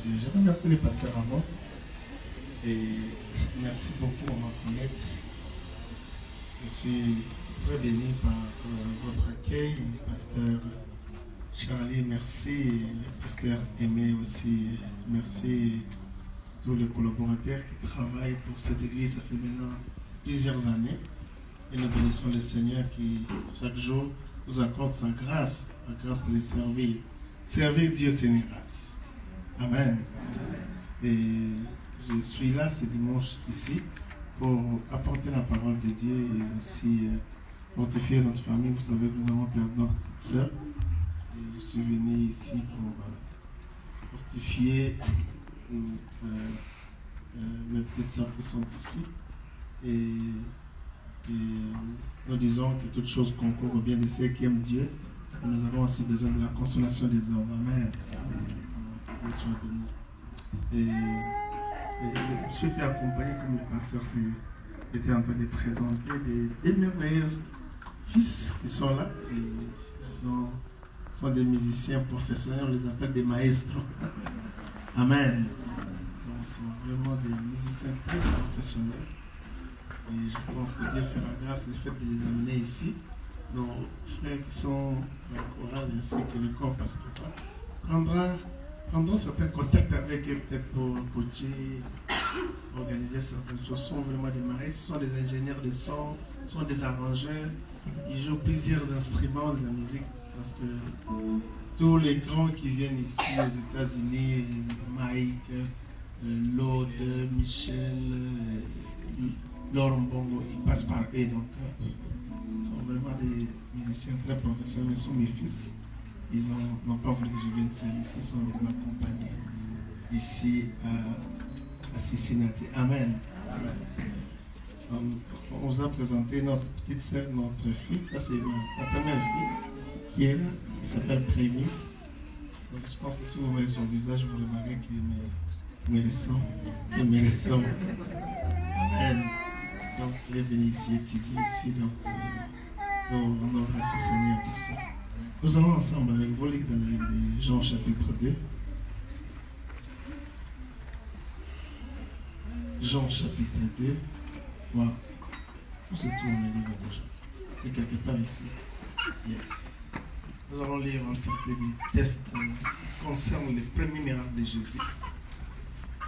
Dieu. Je remercie le pasteur Amos et merci beaucoup à ma collègue. Je suis très béni par votre accueil, pasteur Charlie, merci, et le pasteur Aimé aussi, merci tous les collaborateurs qui travaillent pour cette église. Ça fait maintenant plusieurs années et nous bénissons le Seigneur qui chaque jour nous accorde sa grâce, la grâce de les servir. Servir Dieu, c'est une grâce. Amen. Et je suis là ce dimanche ici pour apporter la parole de Dieu et aussi fortifier notre famille. Vous savez que nous avons perdu notre petite soeur. Et je suis venu ici pour fortifier mes petites soeurs qui sont ici. Et nous disons que toute chose concourt au bien de ceux qui aiment Dieu. Et nous avons aussi besoin de la consolation des hommes. Amen. Et je suis fait accompagner comme le pasteur était en train de présenter des merveilleux fils qui sont là. Et ils sont des musiciens professionnels, on les appelle des maestros. Amen. Donc, ils sont vraiment des musiciens très professionnels. Et je pense que Dieu fera grâce le fait de les amener ici. Nos frères qui sont dans le chorale ainsi que le corps pastoral prendront certains contacts avec eux, peut-être pour coacher, organiser certaines choses. Ce sont vraiment des maris, ce sont des ingénieurs de son, ce sont des arrangeurs. Ils jouent plusieurs instruments de la musique parce que tous les grands qui viennent ici aux États-Unis, Mike, Lode, Michel, Laurent Bongo, ils passent par eux. Donc, ils sont vraiment des musiciens très professionnels. Ils sont mes fils. Ils n'ont pas voulu que je vienne seul ici. Ils sont venus m'accompagner ici à Cincinnati. Amen. On vous a présenté notre petite sœur, notre fille. Ça, c'est la première fille qui est là. Elle s'appelle Prémisse. Donc, je pense que si vous voyez son visage, vous remarquez qu'il me ressemble. Amen. Donc, elle est venue ici étudier ici. Donc, on remercie le Seigneur pour ça. Nous allons ensemble avec vous lire dans le livre de Jean chapitre 2. Jean chapitre 2. Voilà. Tout se tourne le livre de Jean. C'est quelque part ici. Yes. Nous allons lire ensemble des tests qui concernent les premiers miracles de Jésus.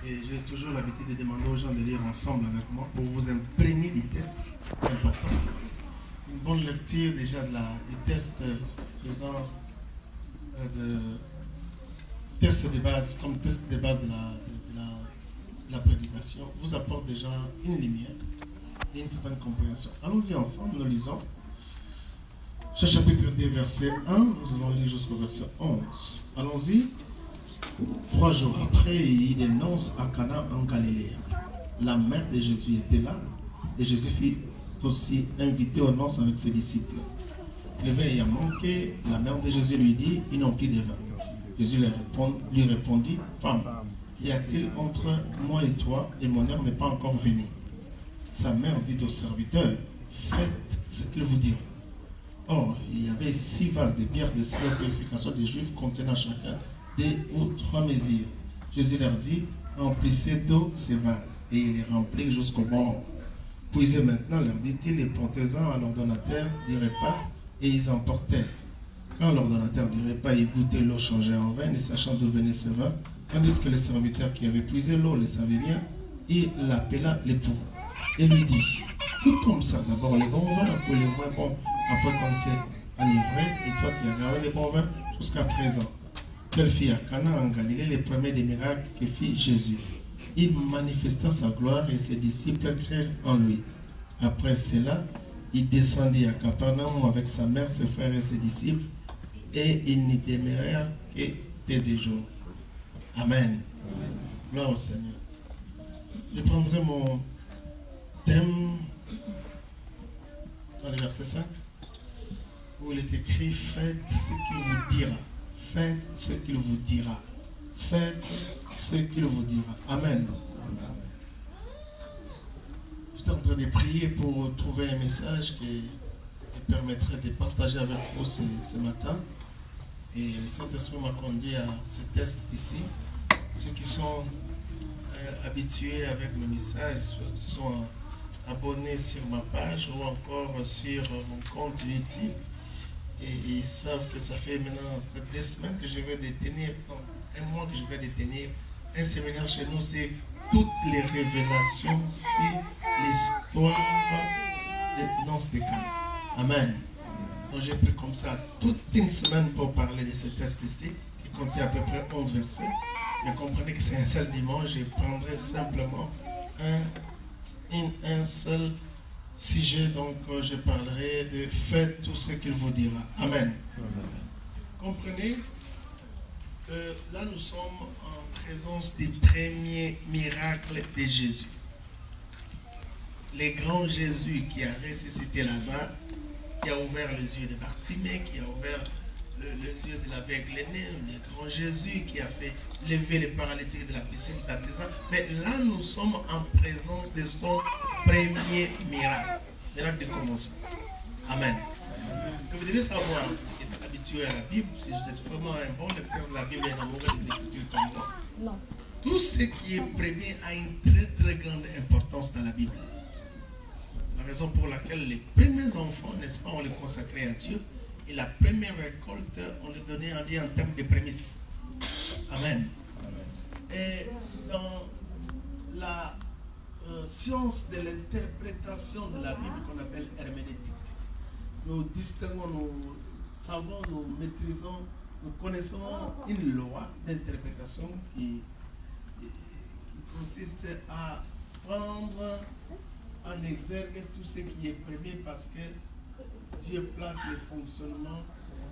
Et j'ai toujours l'habitude de demander aux gens de lire ensemble avec moi pour vous imprégner des tests importants. Une bonne lecture déjà des tests faisant tests de base, comme test de base de la prédication, vous apporte déjà une lumière et une certaine compréhension. Allons-y ensemble, nous lisons ce chapitre 2, verset 1, nous allons lire jusqu'au verset 11. Allons-y. 3 jours après, il est noces à Cana en Galilée. La mère de Jésus était là et Jésus fut aussi invité aux noces avec ses disciples. Le vin ayant manqué, la mère de Jésus lui dit, ils n'ont plus de vin. Jésus lui répondit, femme, qu'y a-t-il entre moi et toi, et mon heure n'est pas encore venue. Sa mère dit au serviteur, faites ce qu'il vous dira. Or, il y avait 6 vases de bière de la purification des Juifs contenant chacun 2 ou 3 mesures. Jésus leur dit, remplissez d'eau ces vases, et il les remplit jusqu'au bord. Puisez maintenant, leur dit-il, et portez-en à l'ordonnateur du repas, et ils emportèrent. Quand l'ordonnateur du repas y goûtait l'eau changée en vin, ne sachant d'où venait ce vin, tandis que le serviteur qui avait puisé l'eau le savait bien, il l'appela l'époux, et lui dit, tout comme ça, d'abord les bons vins, puis les moins bons, après qu'on s'est enivré, et toi tu as gardé les bons vins jusqu'à présent. Telle fit à Cana en Galilée les premiers des miracles que fit Jésus. Il manifesta sa gloire et ses disciples crèrent en lui. Après cela, il descendit à Capernaum avec sa mère, ses frères et ses disciples, et ils n'y demeurèrent que peu de jours. Amen. Gloire au Seigneur. Je prendrai mon thème dans le verset 5, où il est écrit, faites ce qu'il vous dira. Faites ce qu'il vous dira. Faites ce qu'il vous dira. Amen. J'étais en train de prier pour trouver un message qui permettrait de partager avec vous ce matin. Et le Saint-Esprit m'a conduit à ce test ici. ceux qui sont habitués avec mes messages, ceux qui sont abonnés sur ma page ou encore sur mon compte YouTube. Et ils savent que ça fait maintenant peut-être 2 semaines que je vais détenir, un mois que je vais détenir un séminaire chez nous, c'est toutes les révélations sur l'histoire des noces de Cana. Amen. Donc j'ai pris comme ça toute une semaine pour parler de ce texte ici, qui contient à peu près 11 versets. Mais comprenez que c'est un seul dimanche, je prendrai simplement un seul sujet, donc je parlerai de faites tout ce qu'il vous dira. Amen. Comprenez, là nous sommes en présence des premiers miracles de Jésus. Le grand Jésus qui a ressuscité Lazare, qui a ouvert les yeux de Bartimée, qui a ouvert les yeux de l'aveugle né, le grand Jésus qui a fait lever les paralytiques de la piscine baptisante. Mais là, nous sommes en présence de son premier miracle, miracle de commencement. Amen. Et vous devez savoir, vous êtes habitué à la Bible, si vous êtes vraiment un bon lecteur de la Bible et un amoureux des Écritures comme moi, non. Tout ce qui est premier a une très très grande importance dans la Bible. C'est la raison pour laquelle les premiers enfants, n'est-ce pas, on les consacrait à Dieu. Et la première récolte, on les donnait à Dieu en termes de prémices. Amen. Et dans la science de l'interprétation de la Bible qu'on appelle herméneutique, nous distinguons, nous savons, nous maîtrisons, nous connaissons une loi d'interprétation qui consiste à prendre en exergue tout ce qui est premier parce que Dieu place le fonctionnement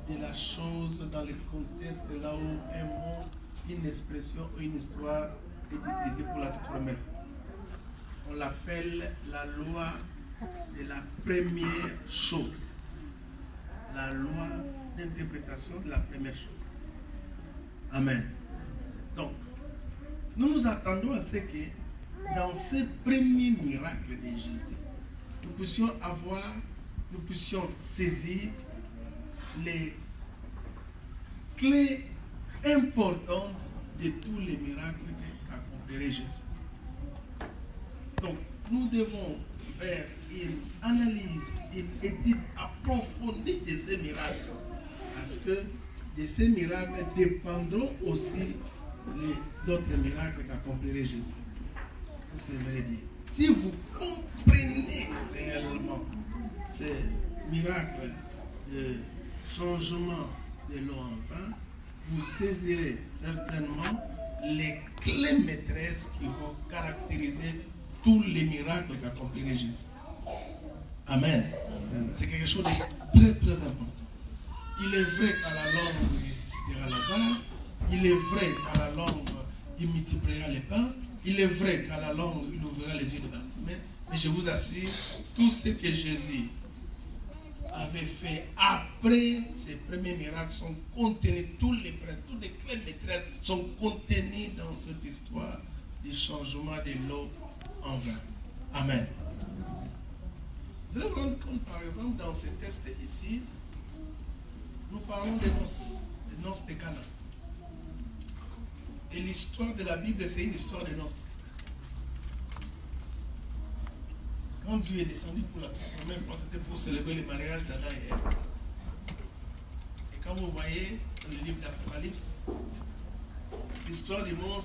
de la chose dans le contexte là où un mot, une expression ou une histoire est utilisée pour la première fois. On l'appelle la loi de la première chose. La loi d'interprétation de la première chose. Amen. Donc, nous nous attendons à ce que dans ce premier miracle de Jésus, nous puissions saisir les clés importantes de tous les miracles qu'accomplirait Jésus. Donc, nous devons faire une analyse, une étude approfondie de ces miracles, parce que de ces miracles dépendront aussi d'autres miracles qu'accomplirait Jésus. C'est ce que je veux dire. Si vous comprenez réellement ces miracles de changement de l'eau en vin, vous saisirez certainement les clés maîtresses qui vont caractériser tous les miracles qu'accomplirait Jésus. Amen. C'est quelque chose de très très important. Il est vrai qu'à la langue, il ressuscitera Lazare. Il est vrai qu'à la langue, il multipliera les pains. Il est vrai qu'à la langue, il ouvrira les yeux de Bartimée. Mais je vous assure, tout ce que Jésus avait fait après ces premiers miracles sont contenus, toutes les clés maîtresses sont contenues dans cette histoire du changement de l'eau en vin. Amen. Vous allez vous rendre compte, par exemple, dans ce texte ici, nous parlons des noces de Cana. Et l'histoire de la Bible, c'est une histoire de noces. Quand Dieu est descendu pour la première fois, c'était pour célébrer le mariage d'Adam et Ève. Et quand vous voyez dans le livre d'Apocalypse, l'histoire du monde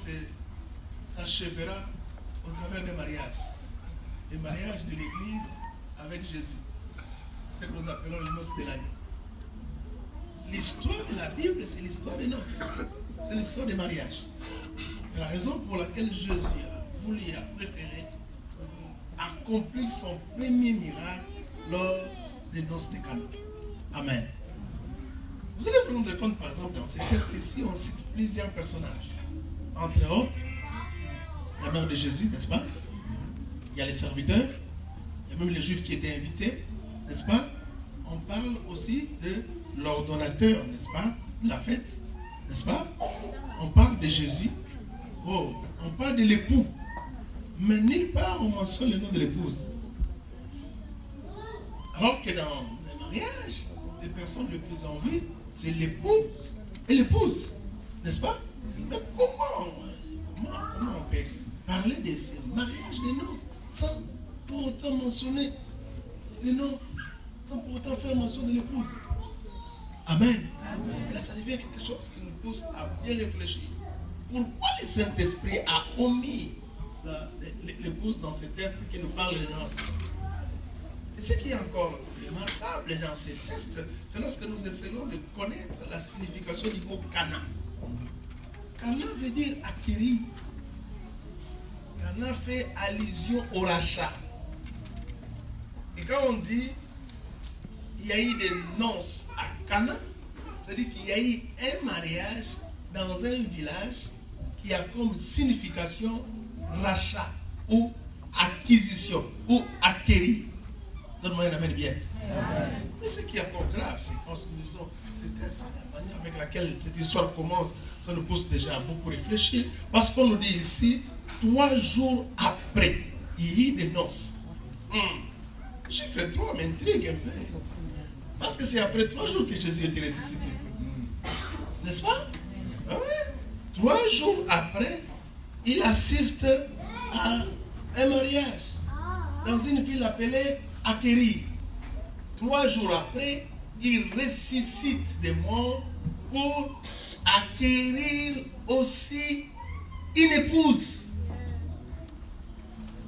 s'achèvera au travers des mariages. Le mariage de l'Église avec Jésus. C'est ce que nous appelons les noces de l'agneau. L'histoire de la Bible, c'est l'histoire des noces. C'est l'histoire des mariages. C'est la raison pour laquelle Jésus a préféré accomplir son premier miracle lors des noces de Cana. Amen. Vous allez vous rendre compte, par exemple, dans ces textes ici, on cite plusieurs personnages. Entre autres, la mère de Jésus, n'est-ce pas? Il y a les serviteurs, il y a même les Juifs qui étaient invités, n'est-ce pas? On parle aussi de l'ordonnateur, n'est-ce pas? De la fête, n'est-ce pas? On parle de Jésus. Oh, on parle de l'époux. Mais nulle part on mentionne le nom de l'épouse. Alors que dans les mariages, les personnes les plus en vie, c'est l'époux et l'épouse. N'est-ce pas? Mais comment parlait de ce mariage de noces sans pour autant mentionner le nom, sans pour autant faire mention de l'épouse. Amen. Et là, ça devient quelque chose qui nous pousse à bien réfléchir. Pourquoi le Saint-Esprit a omis l'épouse dans ce texte qui nous parle de noces? Et ce qui est encore remarquable dans ces textes, c'est lorsque nous essayons de connaître la signification du mot Cana. Cana veut dire acquérir. Cana fait allusion au rachat. Et quand on dit il y a eu des noces à Cana, c'est-à-dire qu'il y a eu un mariage dans un village qui a comme signification rachat ou acquisition ou acquérir. Donne-moi une amène bien. Mais ce qui est encore grave, c'est quand nous lisons ces textes, la manière avec laquelle cette histoire commence, ça nous pousse déjà à beaucoup réfléchir. Parce qu'on nous dit ici, 3 jours après, il y a eu des noces. Chiffre 3 m'intrigue un peu. Parce que c'est après 3 jours que Jésus était ressuscité. N'est-ce pas? Ah ouais. 3 jours après, il assiste à un mariage dans une ville appelée Acquérir. 3 jours après, il ressuscite des morts pour acquérir aussi une épouse.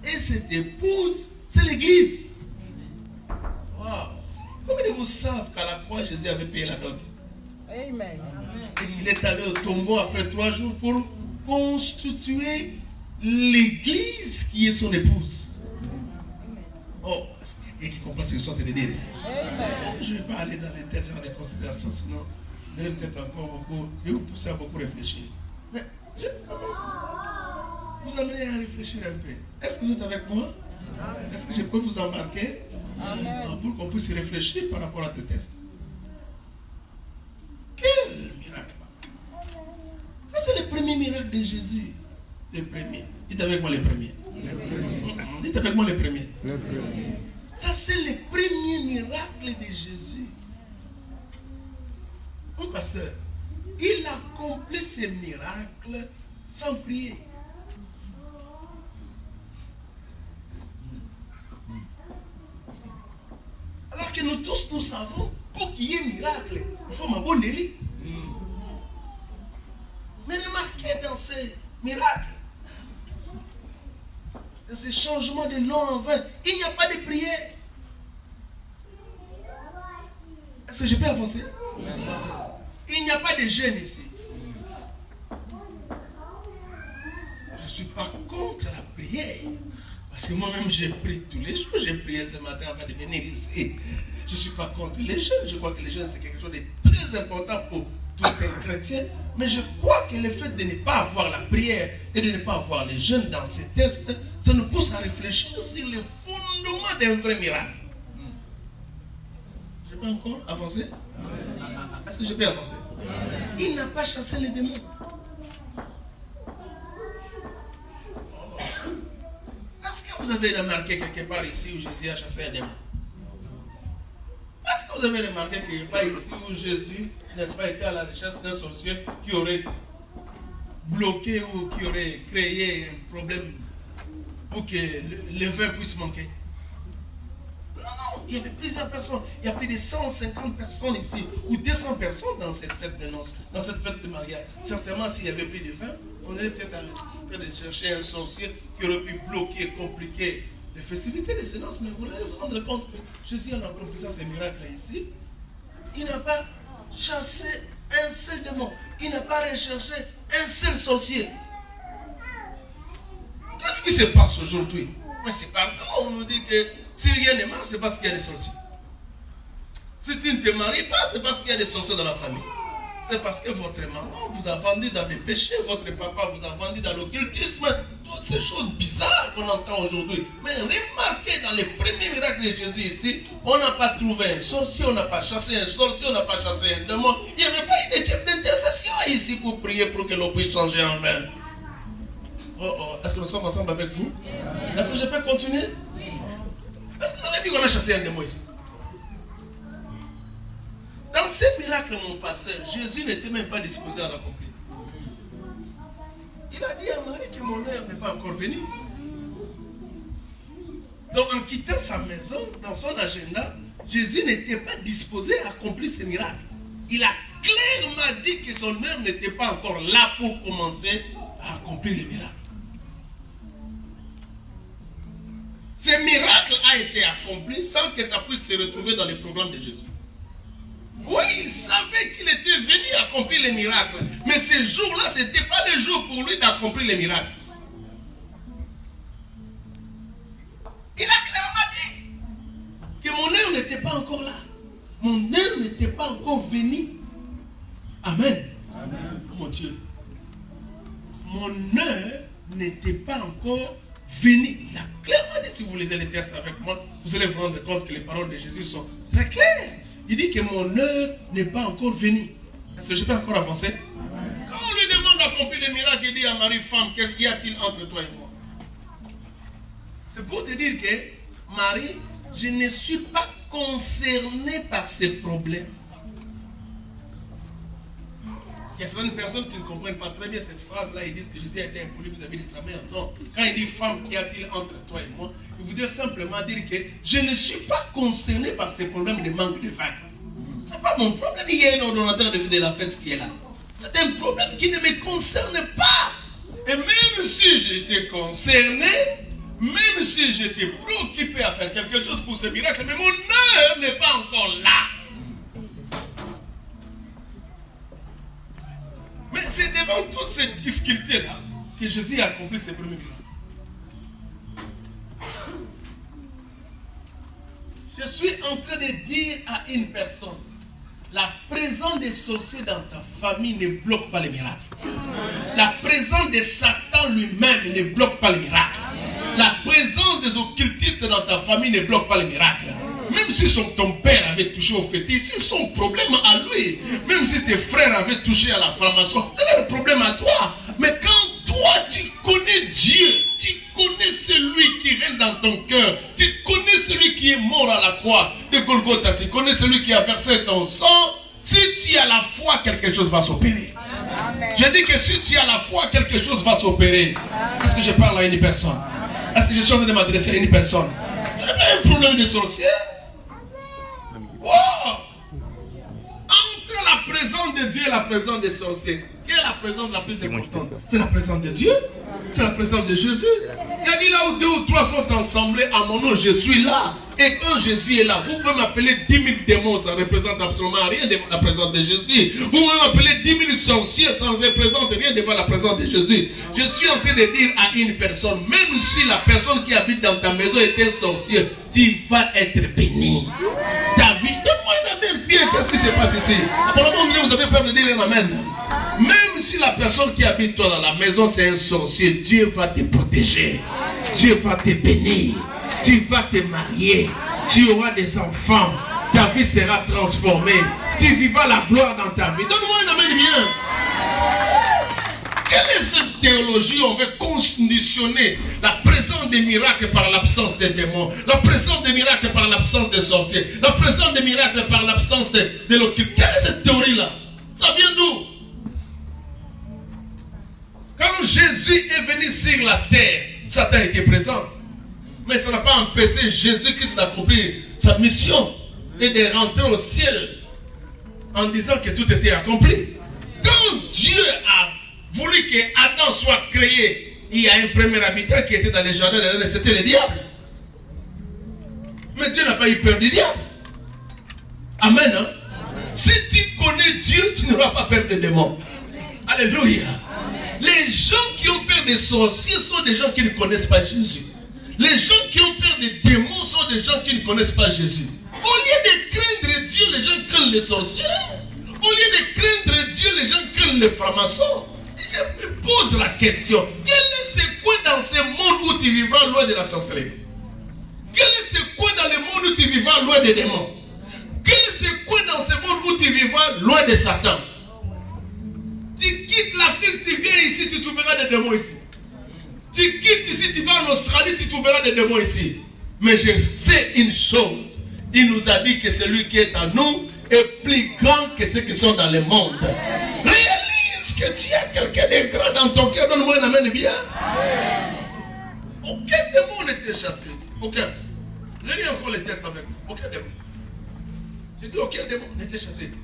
Et cette épouse, c'est l'Église. Wow. Combien de vous savent qu'à la croix, Jésus avait payé la note? Amen. Et qu'il est allé au tombeau après 3 jours pour constituer l'Église qui est son épouse. Oh, est-ce qu'il y a quelqu'un qui comprend ce que je suis en train de dire? Je ne vais pas aller dans les tels genres de considérations, sinon je vais peut-être encore beaucoup, je vais vous pousser à beaucoup réfléchir. Mais je vais quand même vous amener à réfléchir un peu. Est-ce que vous êtes avec moi? Est-ce que je peux vous embarquer? Pour qu'on puisse réfléchir par rapport à tes tests. Quel miracle! Ça, c'est le premier miracle de Jésus. Le premier. Dites avec moi le premier. Dites avec moi le premier. Ça, c'est le premier miracle de Jésus. Mon pasteur, il accomplit ce miracle sans prier. Alors que nous tous, nous savons, pour qu'il y ait miracle, il faut m'abonner. Mais remarquez dans ces miracles, dans ces changements de l'eau en vin, il n'y a pas de prière. Est-ce que je peux avancer? Il n'y a pas de jeûne ici. Je ne suis pas contre la prière. Parce que moi-même, j'ai prié tous les jours. J'ai prié ce matin avant de venir ici. Je ne suis pas contre les jeûnes. Je crois que les jeûnes, c'est quelque chose de très important pour tout un chrétien. Mais je crois que le fait de ne pas avoir la prière et de ne pas avoir les jeûnes dans ces tests, ça nous pousse à réfléchir sur le fondement d'un vrai miracle. Je peux encore avancer? Est-ce que je peux avancer? Il n'a pas chassé les démons. Est-ce que vous avez remarqué quelque part ici où Jésus a chassé un démon? Est-ce que vous avez remarqué quelque part ici où Jésus, n'est-ce pas, était à la recherche d'un sorcier qui aurait bloqué ou qui aurait créé un problème pour que le vin puisse manquer? Non, il y avait plusieurs personnes. Il y a plus de 150 personnes ici, ou 200 personnes dans cette fête de noces, dans cette fête de mariage. Certainement, s'il y avait plus de vin, on allait peut-être en train de chercher un sorcier qui aurait pu bloquer, compliquer les festivités de ces noces. Mais vous allez vous rendre compte que Jésus, en accomplissant ces miracles ici, il n'a pas chassé un seul démon. Il n'a pas recherché un seul sorcier. Qu'est-ce qui se passe aujourd'hui? Mais c'est pardon, on nous dit que si rien ne marche, c'est parce qu'il y a des sorciers. Si tu ne te maries pas, c'est parce qu'il y a des sorciers dans la famille. C'est parce que votre maman vous a vendu dans les péchés, votre papa vous a vendu dans l'occultisme, toutes ces choses bizarres qu'on entend aujourd'hui. Mais remarquez, dans les premiers miracles de Jésus ici, on n'a pas trouvé un sorcier, on n'a pas chassé un sorcier, on n'a pas chassé un démon. Il n'y avait pas une équipe d'intercession ici pour prier pour que l'on puisse changer en vin. Est-ce que nous sommes ensemble avec vous? Est-ce que je peux continuer? Est-ce que vous avez vu qu'on a chassé un démon ici? Dans ces miracles, mon pasteur, Jésus n'était même pas disposé à l'accomplir. Il a dit à Marie que mon heure n'est pas encore venue. Donc en quittant sa maison, dans son agenda, Jésus n'était pas disposé à accomplir ce miracle. Il a clairement dit que son heure n'était pas encore là pour commencer à accomplir le miracle. Ce miracle a été accompli sans que ça puisse se retrouver dans le programme de Jésus. Oui, il savait qu'il était venu accomplir les miracles. Mais ce jour-là, ce n'était pas le jour pour lui d'accomplir les miracles. Il a clairement dit que mon heure n'était pas encore là. Mon heure n'était pas encore venue. Amen. Amen. Oh mon Dieu. Mon heure n'était pas encore venue. Il a clairement dit, si vous lisez les textes avec moi, vous allez vous rendre compte que les paroles de Jésus sont très claires. Il dit que mon heure n'est pas encore venue. Est-ce que je peux encore avancer? Amen. Quand on lui demande d'accomplir le miracle, il dit à Marie, femme, qu'y a-t-il entre toi et moi? C'est pour te dire que, Marie, je ne suis pas concerné par ces problèmes. Il y a certaines personnes qui ne comprennent pas très bien cette phrase-là. Ils disent que Jésus a été impoli vis-à-vis de sa mère. Non. Quand il dit femme, qu'y a-t-il entre toi et moi? Il voudrait simplement dire que je ne suis pas concerné par ces problèmes de manque de vin. Ce n'est pas mon problème. Il y a un ordonnateur de la fête qui est là. C'est un problème qui ne me concerne pas. Et même si j'étais concerné, même si j'étais préoccupé à faire quelque chose pour ce miracle, mais mon heure n'est pas encore là. Mais c'est devant toutes ces difficultés-là que Jésus a accompli ses premiers miracles. Je suis en train de dire à une personne, la présence des sorciers dans ta famille ne bloque pas les miracles. La présence de Satan lui-même ne bloque pas les miracles. La présence des occultistes dans ta famille ne bloque pas les miracles. Même si ton père avait touché au fétiche, c'est son problème à lui. Même si tes frères avaient touché à la franc-maçon, c'est leur problème à toi. Mais quand toi, tu connais Dieu, tu connais celui qui règne dans ton cœur, tu connais celui qui est mort à la croix de Golgotha, tu connais celui qui a versé ton sang, si tu as la foi, quelque chose va s'opérer. Je dis que si tu as la foi, quelque chose va s'opérer. Est-ce que je parle à une personne? Est-ce que je suis en train de m'adresser à une personne? Ce n'est pas un problème de sorcier. Wow. Entre la présence de Dieu et la présence des sorciers, quelle est la présence la plus importante? C'est la présence de Dieu. C'est la présence de Jésus. Il a dit là où 2 ou 3 sont ensemblés à mon nom, je suis là. Et quand Jésus est là, vous pouvez m'appeler 10 000 démons, ça ne représente absolument rien devant la présence de Jésus. Vous pouvez m'appeler 10 000 sorciers, ça ne représente rien devant la présence de Jésus. Je suis en train de dire à une personne, même si la personne qui habite dans ta maison est un sorcier, tu vas être béni. David, donne-moi un amen. Bien, qu'est-ce qui se passe ici? Apparemment, vous avez peur de dire un amen. Même si la personne qui habite toi dans la maison c'est un sorcier, Dieu va te protéger. Dieu va te bénir. Tu vas te marier. Tu auras des enfants. Ta vie sera transformée. Tu vivras la gloire dans ta vie. Donne-moi un amen bien. Quelle est cette théologie? On veut conditionner la présence des miracles par l'absence des démons, la présence des miracles par l'absence des sorciers, la présence des miracles par l'absence de l'occulte. Quelle est cette théorie-là? Ça vient d'où? Quand Jésus est venu sur la terre, Satan était présent. Mais ça n'a pas empêché Jésus-Christ d'accomplir sa mission et de rentrer au ciel en disant que tout était accompli. Quand Dieu a voulu que Adam soit créé, il y a un premier habitant qui était dans les jardins d'Éden, c'était le diable. Mais Dieu n'a pas eu peur du diable. Amen. Hein? Amen. Si tu connais Dieu, tu n'auras pas peur des démons. Alléluia. Amen. Les gens qui ont peur des sorciers sont des gens qui ne connaissent pas Jésus. Les gens qui ont peur des démons sont des gens qui ne connaissent pas Jésus. Au lieu de craindre Dieu, les gens craignent les sorciers. Au lieu de craindre Dieu, les gens craignent les francs-maçons. Je me pose la question, quel est ce coin dans ce monde où tu vivras loin de la sorcellerie? Quel est ce coin dans le monde où tu vivras loin des démons? Quel est ce coin dans ce monde où tu vivras loin de Satan? Tu quittes l'Afrique, tu viens ici, tu trouveras des démons ici. Tu quittes ici, tu vas en Australie, tu trouveras des démons ici. Mais je sais une chose, il nous a dit que celui qui est en nous est plus grand que ceux qui sont dans le monde. Réalise que tu as quelqu'un de grand dans ton cœur, donne-moi une amène bien. Aucun démon n'était chassé ici. Aucun. Je lis encore les tests avec vous. Aucun démon. J'ai dit aucun démon n'était chassé ici.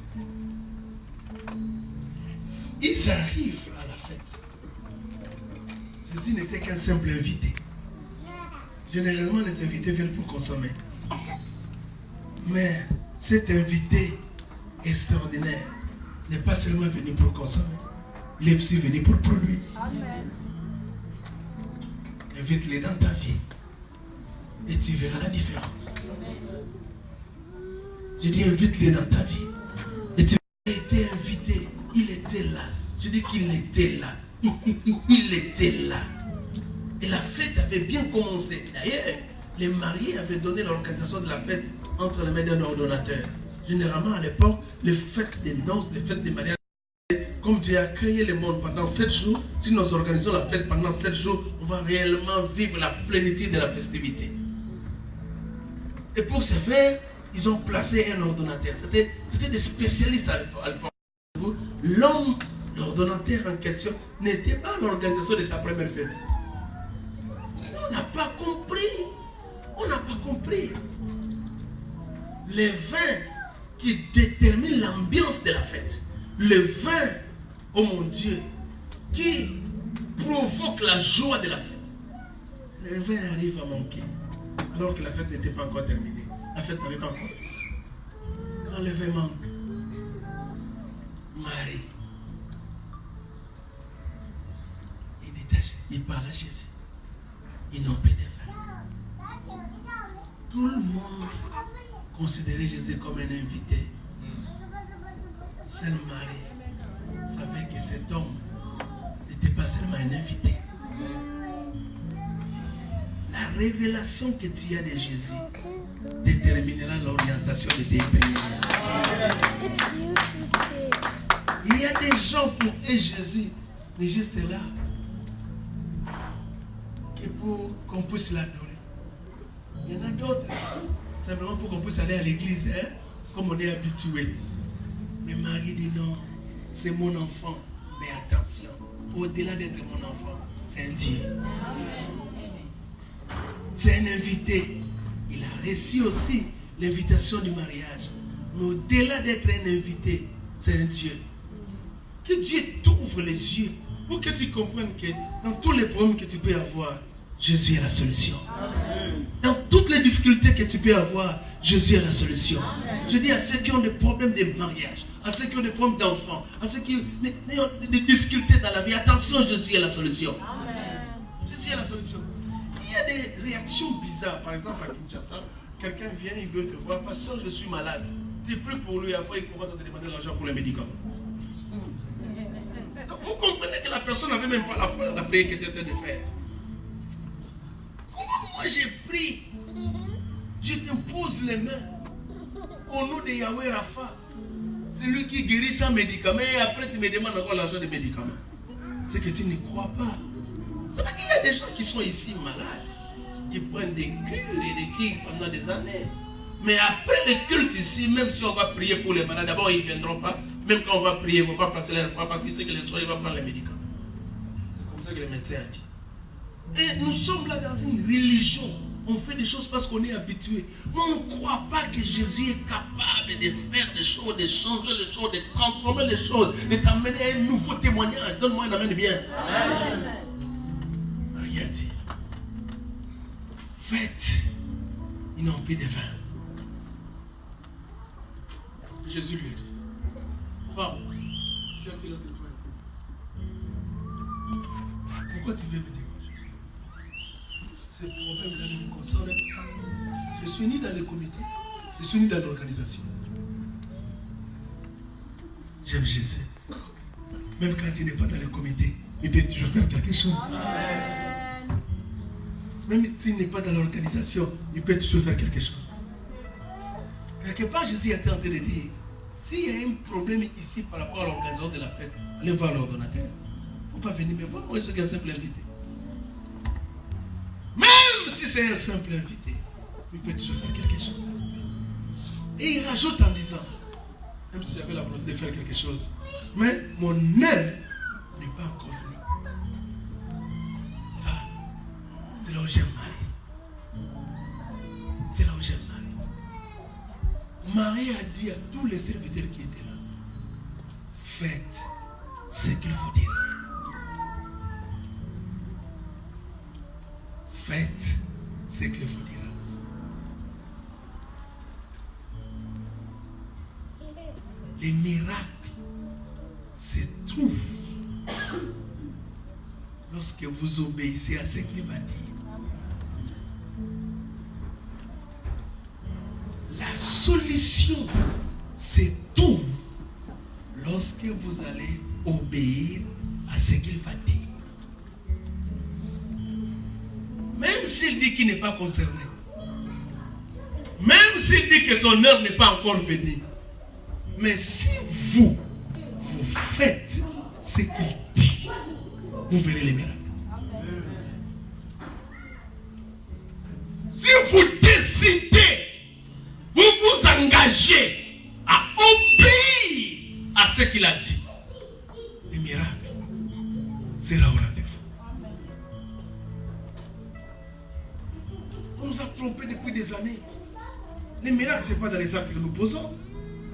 Ils arrivent à la fête. Jésus n'était qu'un simple invité. Généralement, les invités viennent pour consommer. Mais cet invité extraordinaire n'est pas seulement venu pour consommer. Il est aussi venu pour produire. Amen. Invite-les dans ta vie. Et tu verras la différence. Je dis invite-les dans ta vie. Et tu verras, il était invité. Il était là. Je dis qu'il était là. Il était là. Et la fête avait bien commencé. D'ailleurs, les mariés avaient donné l'organisation de la fête entre les mains d'un ordonnateur. Généralement, à l'époque, les fêtes des noces, les fêtes des mariages, comme Dieu a créé le monde pendant 7 jours, si nous organisons la fête pendant 7 jours, on va réellement vivre la plénitude de la festivité. Et pour ce faire, ils ont placé un ordonnateur. C'était des spécialistes à l'époque. L'homme, l'ordonnateur en question, n'était pas à l'organisation de sa première fête. On n'a pas compris. On n'a pas compris. Les vins qui déterminent l'ambiance de la fête. Le vin, oh mon Dieu, qui provoque la joie de la fête. Le vin arrive à manquer. Alors que la fête n'était pas encore terminée. La fête n'avait pas encore fini. Quand le vin manque, Marie, il détache, il parle à Jésus. Ils n'ont plus de vin. Tout le monde considérait Jésus comme un invité. Seule Marie savait que cet homme n'était pas seulement un invité. La révélation que tu as de Jésus déterminera l'orientation de tes prières. Il y a des gens pour eux Jésus n'est juste là que pour qu'on puisse l'adorer. Il y en a d'autres simplement pour qu'on puisse aller à l'église, hein, comme on est habitué. Mais Marie dit non, c'est mon enfant. Mais attention, au-delà d'être mon enfant, c'est un Dieu. C'est un invité. Il a reçu aussi l'invitation du mariage. Mais au-delà d'être un invité, c'est un Dieu. Que Dieu t'ouvre les yeux pour que tu comprennes que dans tous les problèmes que tu peux avoir, Jésus est la solution. Amen. Dans toutes les difficultés que tu peux avoir, Jésus est la solution. Amen. Je dis à ceux qui ont des problèmes de mariage, à ceux qui ont des problèmes d'enfants, à ceux qui ont des difficultés dans la vie, attention, Jésus est la solution. Amen. Jésus est la solution. Il y a des réactions bizarres. Par exemple, à Kinshasa, quelqu'un vient, il veut te voir, pasteur, je suis malade. Tu pries pour lui, après il commence à te demander de l'argent pour les médicaments. Donc, vous comprenez que la personne n'avait même pas la foi dans la prière que tu es en train de faire. Comment moi j'ai pris, je t'impose les mains au nom de Yahweh Rapha, c'est lui qui guérit sans médicaments, et après tu me demandes encore l'argent des médicaments. C'est que tu ne crois pas. C'est vrai qu'il y a des gens qui sont ici malades, qui prennent des cures et des cures pendant des années. Mais après le culte ici, même si on va prier pour les malades, d'abord ils ne viendront pas. Même quand on va prier, ils ne vont pas placer leur foi parce qu'ils savent que les soirs, ils vont prendre les médicaments. C'est comme ça que le médecin a dit. Et nous sommes là dans une religion. On fait des choses parce qu'on est habitué. Mais on ne croit pas que Jésus est capable de faire des choses, de changer les choses, de transformer les choses, de t'amener à un nouveau témoignage. Donne-moi un amen bien. Amen. Rien dit. Faites, ils n'ont plus de vin. Jésus lui a dit. Va, tu as l'autre toi. Pourquoi tu veux me déranger? Ce problème-là ne me concerne pas. Je suis ni dans le comité, je suis ni dans l'organisation. J'aime Jésus. Même quand il n'est pas dans le comité, il peut toujours faire quelque chose. Même s'il n'est pas dans l'organisation, il peut toujours faire quelque chose. Quelque part, Jésus était en train de dire, s'il y a un problème ici par rapport à l'organisation de la fête, allez voir l'ordonnateur. Il ne faut pas venir me voir, moi je suis un simple invité. Même si c'est un simple invité, il peut toujours faire quelque chose. Et il rajoute en disant, même si j'avais la volonté de faire quelque chose, mais mon œuvre n'est pas encore venu. Ça, c'est là où j'aime Marie. C'est là où j'aime Marie. Marie a dit à tous les serviteurs qui étaient là, faites ce qu'il vous dira. Faites ce qu'il vous dira. Les miracles se trouvent lorsque vous obéissez à ce qu'il va dire. La solution se trouve lorsque vous allez obéir à ce qu'il va dire. Même s'il dit qu'il n'est pas concerné, même s'il dit que son heure n'est pas encore venue, mais si vous faites ce qu'il dit, vous verrez les miracles. Si vous décidez, vous vous engagez à obéir à ce qu'il a dit, le miracle sera au rendez-vous. On nous a trompés depuis des années. Les miracles, ce n'est pas dans les actes que nous posons.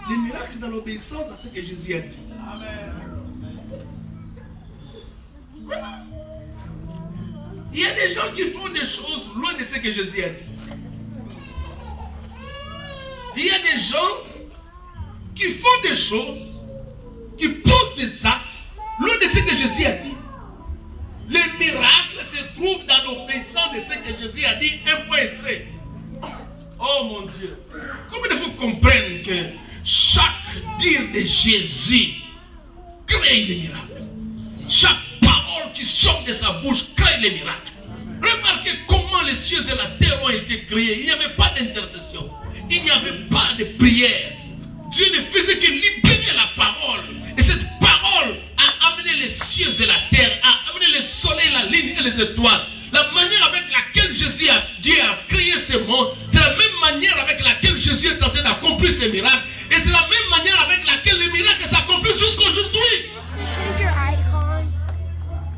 Les miracles, c'est dans l'obéissance à ce que Jésus a dit. Amen. Voilà. Il y a des gens qui font des choses loin de ce que Jésus a dit. Il y a des gens qui font des choses, qui posent des actes loin de ce que Jésus a dit. Les miracles se trouvent dans l'obéissance de ce que Jésus a dit, un point et trait. Oh mon Dieu. Comment il faut comprendre que chaque dire de Jésus crée les miracles. Chaque parole qui sort de sa bouche crée les miracles. Remarquez comment les cieux et la terre ont été créés. Il n'y avait pas d'intercession. Il n'y avait pas de prière. Dieu ne faisait que libérer la parole. Et cette parole a amené les cieux et la terre, a amené le soleil, la lune et les étoiles. La manière avec laquelle Dieu a créé ce monde, c'est la même manière avec laquelle Jésus est en train d'accomplir ses miracles. Et c'est la même manière avec laquelle les miracles s'accomplissent jusqu'aujourd'hui.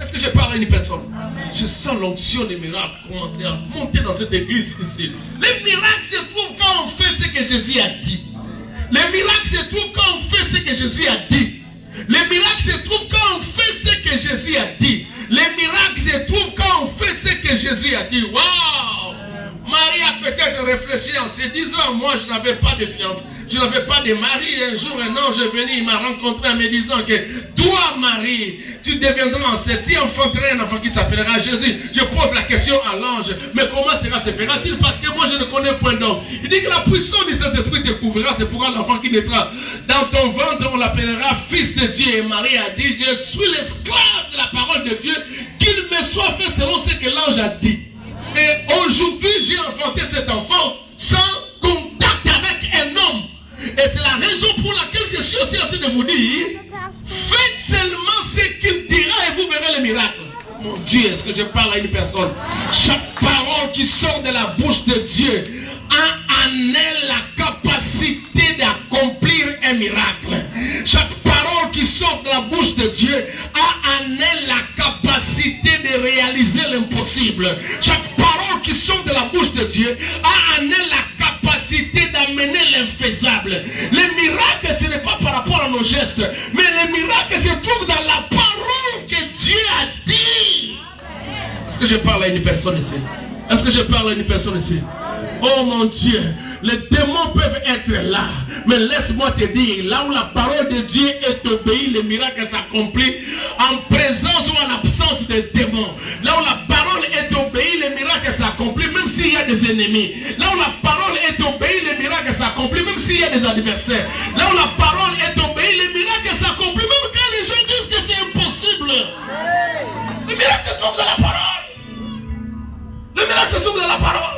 Est-ce que je parle à une personne? Je sens l'onction des miracles commencer à monter dans cette église ici. Les miracles se trouvent quand on fait ce que Jésus a dit. Les miracles se trouvent quand on fait ce que Jésus a dit. Les miracles se trouvent quand on fait ce que Jésus a dit. Les miracles se trouvent quand on fait ce que Jésus a dit. Waouh! Marie a peut-être réfléchi en se disant, moi je n'avais pas de fiancé, je n'avais pas de mari. Un jour un ange est venu, il m'a rencontré en me disant que toi Marie, tu deviendras enceinte, tu enfanteras un enfant qui s'appellera Jésus. Je pose la question à l'ange, mais comment cela se fera-t-il? Parce que moi je ne connais point d'homme. Il dit que la puissance du Saint-Esprit te couvrira, c'est pourquoi l'enfant qui naîtra dans ton ventre, on l'appellera fils de Dieu. Et Marie a dit, je suis l'esclave de la parole de Dieu, qu'il me soit fait selon ce que l'ange a dit. Et aujourd'hui, j'ai enfanté cet enfant sans contact avec un homme. Et c'est la raison pour laquelle je suis aussi en train de vous dire, faites seulement ce qu'il dira et vous verrez les miracles. Mon Dieu, est-ce que je parle à une personne? Chaque parole qui sort de la bouche de Dieu a en elle la capacité d'accomplir un miracle. Chaque parole qui sort de la bouche de Dieu a en elle la capacité de réaliser l'impossible. Chaque parole qui sort de la bouche de Dieu a en elle la capacité d'amener l'infaisable. Les miracles, ce n'est pas par rapport à nos gestes, mais les miracles se trouvent dans la parole que Dieu a dit. Est-ce que je parle à une personne ici? Est-ce que je parle à une personne ici? Oh mon Dieu, les démons peuvent être là, mais laisse-moi te dire, là où la parole de Dieu est obéie, les miracles s'accomplissent en présence ou en absence des démons. Là où la parole est obéie, les miracles s'accomplissent même s'il y a des ennemis. Là où la parole est obéie, les miracles s'accomplissent même s'il y a des adversaires. Là où la parole est obéie, les miracles s'accomplissent même quand les gens disent que c'est impossible. Les miracles se trouvent dans la parole. Les miracles se trouvent dans la parole.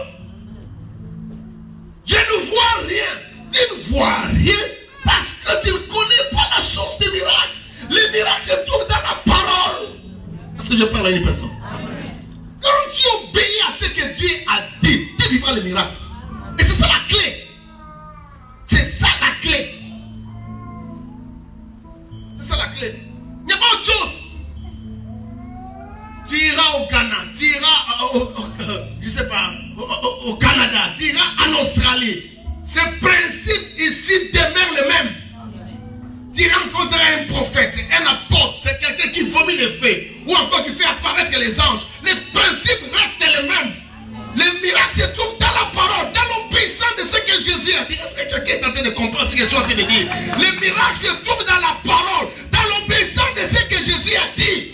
Je ne vois rien. Tu ne vois rien parce que tu ne connais pas la source des miracles. Les miracles se trouvent dans la parole. Est-ce que je parle à une personne? Quand tu obéis à ce que Dieu a dit, tu vivras les miracles. Et c'est ça la clé. C'est ça la clé. C'est ça la clé. Il n'y a pas autre chose. Ghana, tu iras je sais pas, au Canada, tu iras en Australie. Ce principe ici demeure le même. Tu rencontres un prophète, un apôtre, c'est quelqu'un qui vomit les faits, ou encore qui fait apparaître les anges. Les principes restent les mêmes. Le miracle se trouve dans la parole, dans l'obéissance de ce que Jésus a dit. Est-ce que quelqu'un est en train de comprendre ce que je suis en train de dire? Le miracle se trouve dans la parole, dans l'obéissance de ce que Jésus a dit.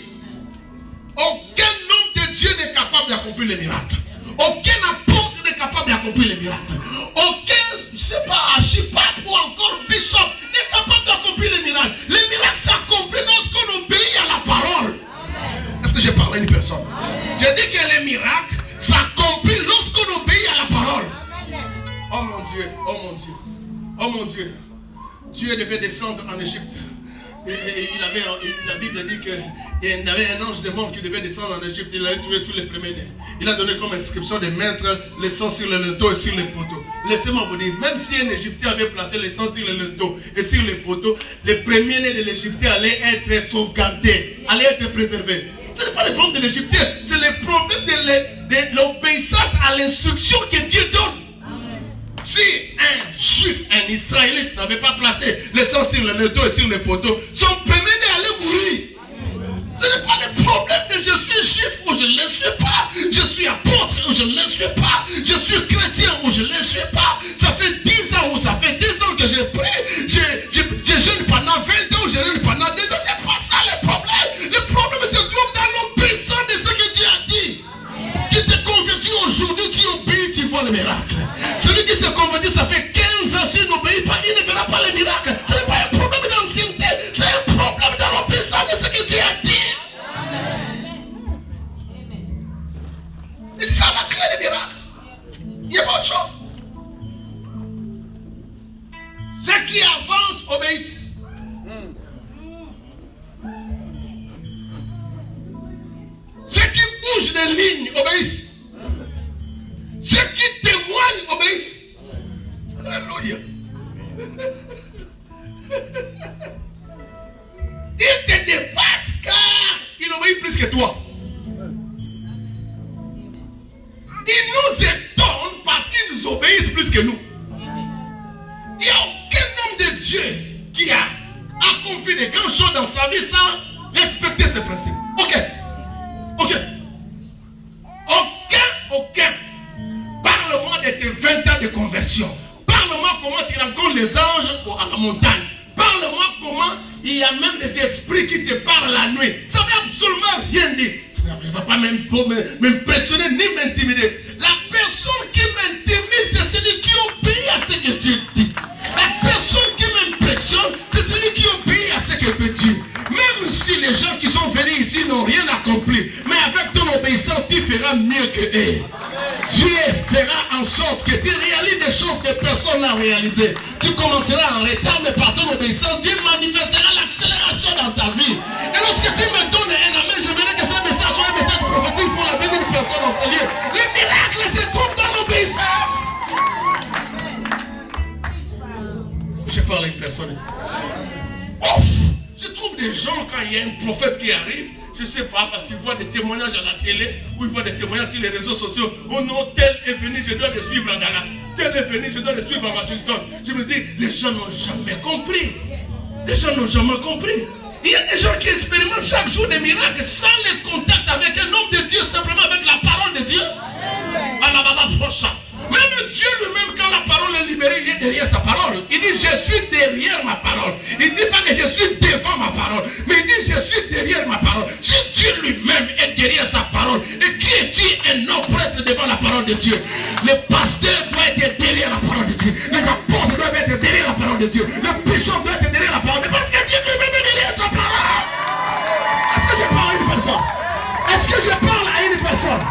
Aucun homme de Dieu n'est capable d'accomplir le miracle. Aucun apôtre n'est capable d'accomplir le miracle. Aucun, je ne sais pas, archipape ou encore bishop n'est capable d'accomplir le miracle. Le miracle s'accomplit lorsqu'on obéit à la parole. Est-ce que je parle à une personne? Je dis que le miracle s'accomplit lorsqu'on obéit à la parole. Oh mon Dieu, oh mon Dieu, oh mon Dieu. Dieu devait descendre en Égypte. Et la Bible dit qu'il y avait un ange de mort qui devait descendre en Égypte. Il allait tuer tous les premiers-nés. Il a donné comme inscription de mettre le sang sur le linteau et sur les poteaux. Laissez-moi vous dire, même si un Égyptien avait placé le sang sur le linteau et sur les poteaux, les premiers-nés de l'Égyptien allaient être sauvegardés, allaient être préservés. Ce n'est pas le problème de l'Égyptien, c'est le problème de l'obéissance à l'instruction que Dieu donne. Si un juif, un israélite n'avait pas placé le sang sur le linteau et sur les poteaux, son premier-né allait mourir. Ce n'est pas le problème de je suis juif ou je ne le suis pas. Je suis apôtre ou je ne le suis pas. Je suis chrétien ou je ne le suis pas. Ça fait 10 ans ou ça fait 10 ans que j'ai pris. Je jeûne pendant 20 ans ou je jeûne pendant 2 ans. C'est pas ça le problème. Le problème se trouve dans l'obéissance de ce que Dieu a dit. Qui te convertit aujourd'hui, tu obéis, tu vois le miracle. Celui qui se convertit, ça fait 15 ans, s'il n'obéit pas, il ne verra pas le miracle. Ce n'est pas un problème d'ancienneté, c'est un problème dans l'obéissance de ce que Dieu a dit. Et c'est ça la clé du miracle. Il n'y a pas autre chose. Ceux qui avancent obéissent. Ceux qui bougent des lignes obéissent. Ceux qui témoignent obéissent. Alléluia. Il te dépasse car il obéit plus que toi. Il nous étonne parce qu'ils nous obéissent plus que nous. Il n'y a aucun homme de Dieu qui a accompli de grandes choses dans sa vie sans respecter ses principes. Ok. Aucun. Parle-moi de tes 20 ans de conversion. Parle-moi comment tu rencontres les anges à la montagne. Parle-moi comment il y a même des esprits qui te parlent la nuit. Ça ne veut absolument rien dire. Ça ne va pas m'impressionner ni m'intimider. La personne qui m'intimide, c'est celui qui obéit à ce que Dieu dit. La personne qui m'impressionne, c'est celui qui obéit à ce que Dieu dit. Même si les gens qui sont venus ici n'ont rien accompli, mais avec ton obéissance, tu feras mieux que eux. Dieu fera en sorte que tu réalises des choses que personne n'a réalisées. Tu commenceras en retard, mais par ton obéissance, Dieu manifestera l'accélération dans ta vie. Et lorsque tu me donnes un amen, je verrai que ce message soit un message prophétique pour la vie d'une personne en ce lieu. Le miracle se trouve dans l'obéissance. Est-ce que je parle à une personne ici? Ouf! Je trouve des gens, quand il y a un prophète qui arrive, je ne sais pas, parce qu'ils voient des témoignages à la télé, ou ils voient des témoignages sur les réseaux sociaux. Oh non, tel est venu, je dois le suivre à Dallas. Tel est venu, je dois le suivre à Washington. Je me dis, les gens n'ont jamais compris. Les gens n'ont jamais compris. Il y a des gens qui expérimentent chaque jour des miracles sans le contact avec un homme de Dieu, simplement avec la parole de Dieu. Même Dieu lui-même, quand la parole est libérée, il est derrière sa parole. Il dit, je suis derrière ma parole. Il ne dit pas que je suis devant ma parole, mais il dit, je suis derrière ma parole. Si Dieu lui-même est derrière sa parole, et qui est-il un homme pour être devant la parole de Dieu? Le pasteur doit être derrière la parole de Dieu. Les apôtres doivent être derrière la parole de Dieu. Le bishop doit être derrière la parole de Dieu. Parce que Dieu lui-même est derrière sa parole. Est-ce que je parle à une personne? Est-ce que je parle à une personne?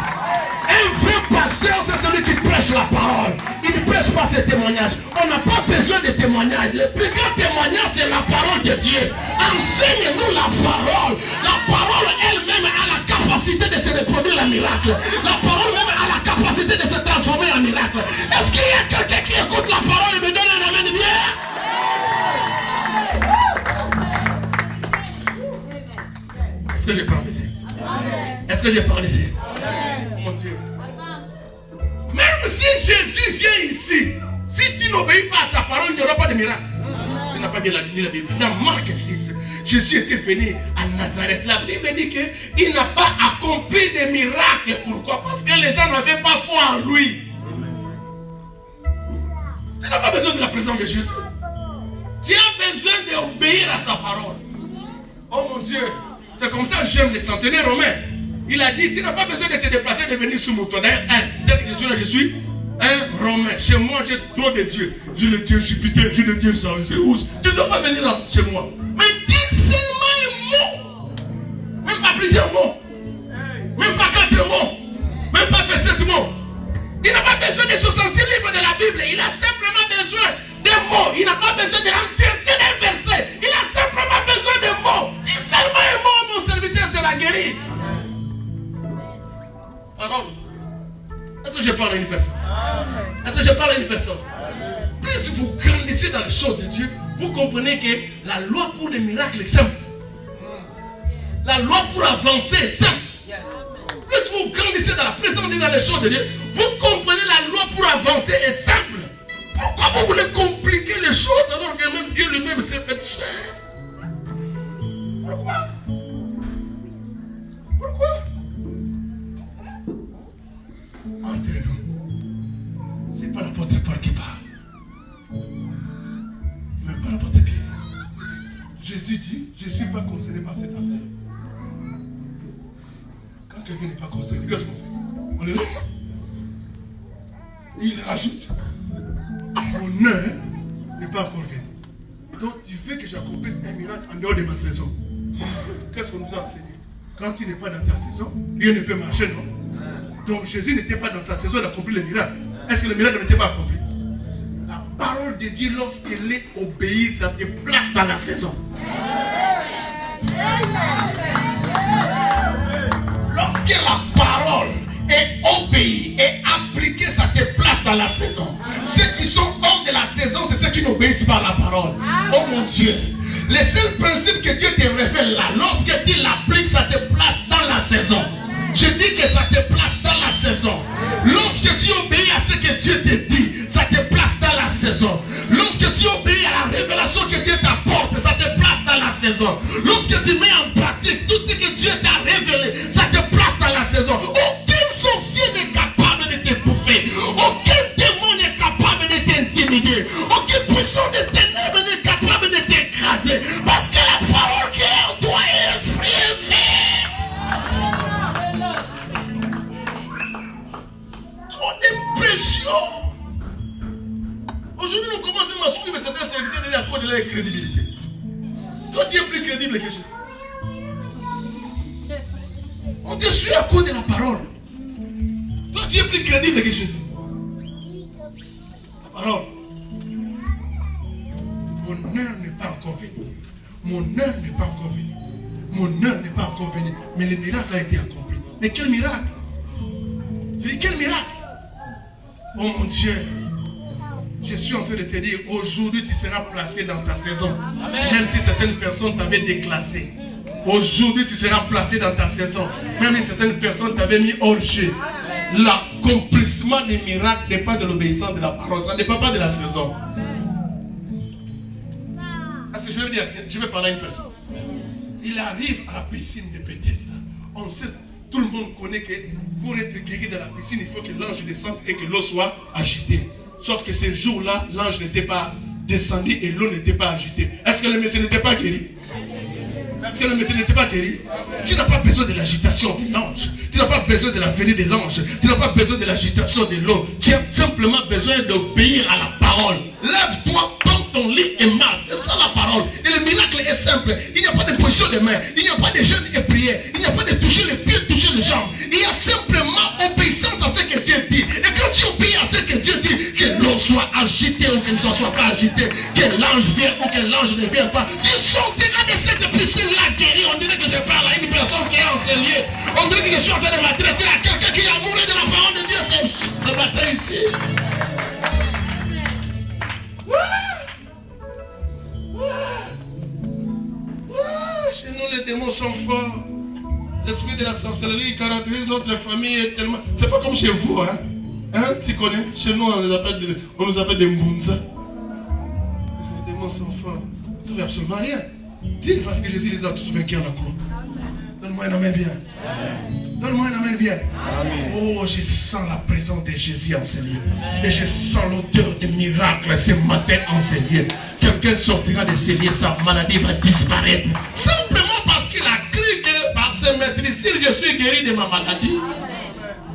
Un vrai pasteur, c'est celui qui prêche la parole. Il ne prêche pas ses témoignages. On n'a pas besoin de témoignages. Le plus grand témoignage, c'est la parole de Dieu. Enseigne-nous la parole. La parole elle-même a la capacité de se reproduire en miracle. La parole même a la capacité de se transformer en miracle. Est-ce qu'il y a quelqu'un qui écoute la parole et me donne un amen bien? Est-ce que je parle ici? Est-ce Est-ce que j'ai parlé ici? Mon Dieu. Même si Jésus vient ici, si tu n'obéis pas à sa parole, il n'y aura pas de miracle. Tu n'as pas bien lu la Bible. Dans Marc 6, Jésus était venu à Nazareth. La Bible dit qu'il n'a pas accompli de miracles. Pourquoi? Parce que les gens n'avaient pas foi en lui. Tu n'as pas besoin de la présence de Jésus. Tu as besoin d'obéir à sa parole. Oh mon Dieu, c'est comme ça que j'aime les centenaires romains. Il a dit, tu n'as pas besoin de te déplacer, de venir sur mon toit. Dès que je suis un Romain. Chez moi, j'ai trop de dieux. J'ai le dieu Jupiter, j'ai le dieu Zeus. Tu ne dois pas venir chez moi. Mais dis seulement un mot. Même pas plusieurs mots. Même pas 4 mots. Même pas fait 7 mots. Il n'a pas besoin des 66 livres de la Bible. Il a simplement besoin des mots. Il n'a pas besoin de l'entièreté d'un verset. Il a simplement besoin des mots. Dis seulement un mot, mon serviteur sera guéri. Parole. Est-ce que je parle à une personne? Est-ce que je parle à une personne? Plus vous grandissez dans les choses de Dieu, vous comprenez que la loi pour les miracles est simple. La loi pour avancer est simple. Plus vous grandissez dans la présence de Dieu, dans les choses de Dieu, vous comprenez la loi pour avancer est simple. Pourquoi vous voulez compliquer les choses alors que même Dieu lui-même s'est fait chair? Pourquoi? Pourquoi? Entre nous, c'est pas l'apôtre Paul qui parle. Même pas l'apôtre Pierre. Jésus dit, je ne suis pas concerné par cette affaire. Quand quelqu'un n'est pas concerné, qu'est-ce qu'on fait? On le laisse. Il rajoute, mon heure n'est pas encore venue. Donc tu veux que j'accomplisse un miracle en dehors de ma saison. Qu'est-ce qu'on nous a enseigné? Quand tu n'es pas dans ta saison, rien ne peut marcher, non? Donc Jésus n'était pas dans sa saison d'accomplir le miracle. Est-ce que le miracle n'était pas accompli? La parole de Dieu, lorsqu'elle est obéie, ça te place dans la saison. Lorsque la parole est obéie et appliquée, ça te place dans la saison. Ceux qui sont hors de la saison, c'est ceux qui n'obéissent pas à la parole. Oh mon Dieu. Le seul principe que Dieu te révèle là, lorsque tu l'appliques, ça te place dans la saison. Je dis que ça te place dans la saison. Lorsque tu obéis à ce que Dieu te dit, ça te place dans la saison. Lorsque tu obéis à la révélation que Dieu t'apporte, ça te place dans la saison. Lorsque tu mets en pratique tout ce que Dieu t'a révélé, ça te place dans la saison. Aucun sorcier n'est capable de te bouffer. Aucun démon n'est capable de t'intimider. Aucune puissance de ténèbres n'est capable de t'écraser. Parce que la parole qui est en toi est esprit et vie. D'impression. Aujourd'hui, nous commençons à suivre certains serviteurs à cause de leur crédibilité. Toi, tu es plus crédible que Jésus. On te suit à cause de la parole. Toi, tu es plus crédible que Jésus. La parole. Mon heure n'est pas encore venue. Mon heure n'est pas encore venue. Mon heure n'est pas encore venue. Mais le miracle a été accompli. Mais quel miracle? Quel miracle? Oh mon Dieu, je suis en train de te dire, aujourd'hui tu seras placé dans ta saison. Amen. Même si certaines personnes t'avaient déclassé. Aujourd'hui tu seras placé dans ta saison. Même si certaines personnes t'avaient mis hors jeu. L'accomplissement des miracles n'est pas de l'obéissance de la parole. Ça ne dépend pas de la saison. Est-ce que je veux dire, je vais parler à une personne. Il arrive à la piscine de Bethesda. On sait, tout le monde connaît que pour être guéri de la piscine, il faut que l'ange descende et que l'eau soit agitée. Sauf que ce jour-là, l'ange n'était pas descendu et l'eau n'était pas agitée. Est-ce que le monsieur n'était pas guéri? Est-ce que le monsieur n'était pas guéri? Tu n'as pas besoin de l'agitation de l'ange. Tu n'as pas besoin de la venue de l'ange. Tu n'as pas besoin de l'agitation de l'eau. Tu as simplement besoin d'obéir à la parole. Lève-toi, prends ton lit et marche. C'est ça la parole. Et le miracle est simple. Il n'y a pas de position de main. Il n'y a pas de jeûne et prière. Il n'y a pas de toucher les pieds, toucher les jambes. Il y a simplement obéissance à ce que Dieu dit. Et quand tu obéis à ce que Dieu dit, que l'eau soit agitée ou qu'elle ne soit pas agitée, que l'ange vienne ou que l'ange ne vienne pas, tu sortiras de cette piscine-là guérie. On dirait que je parle à une personne qui est enseignée. On dirait que je suis en train de m'adresser à quelqu'un qui est amoureux de la parole de Dieu ce matin ici. Chez nous, les démons sont forts. L'esprit de la sorcellerie sorcellerie caractérise notre famille tellement. C'est pas comme chez vous, hein? Hein? Tu connais? Chez nous, on nous appelle des Mbunza. Les mots sont forts. Ça ne fait absolument rien. Dis parce que Jésus les a tous vaincus à la croix. Donne-moi un amen bien. Donne-moi un amen bien. Oh, je sens la présence de Jésus en ce lieu. Et je sens l'odeur des miracles ce matin en ce lieu. Quelqu'un sortira de ce lieu, sa maladie va disparaître. Simplement parce qu'il a cru que par ses maîtrises, si je suis guéri de ma maladie.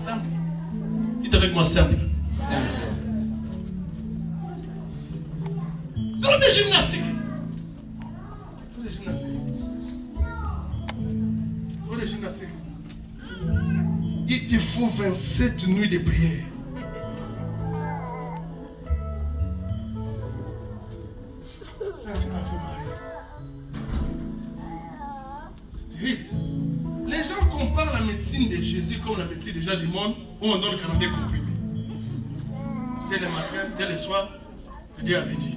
Simple. Dites avec moi simple. Comme des gymnastiques. Comme des gymnastiques. Comme des gymnastiques. Il te faut 27 nuits de prière. C'est terrible. Les gens comparent la médecine de Jésus comme la médecine déjà du monde où on donne 42 comprimés. Dès le matin, dès le soir, Dieu avait dit.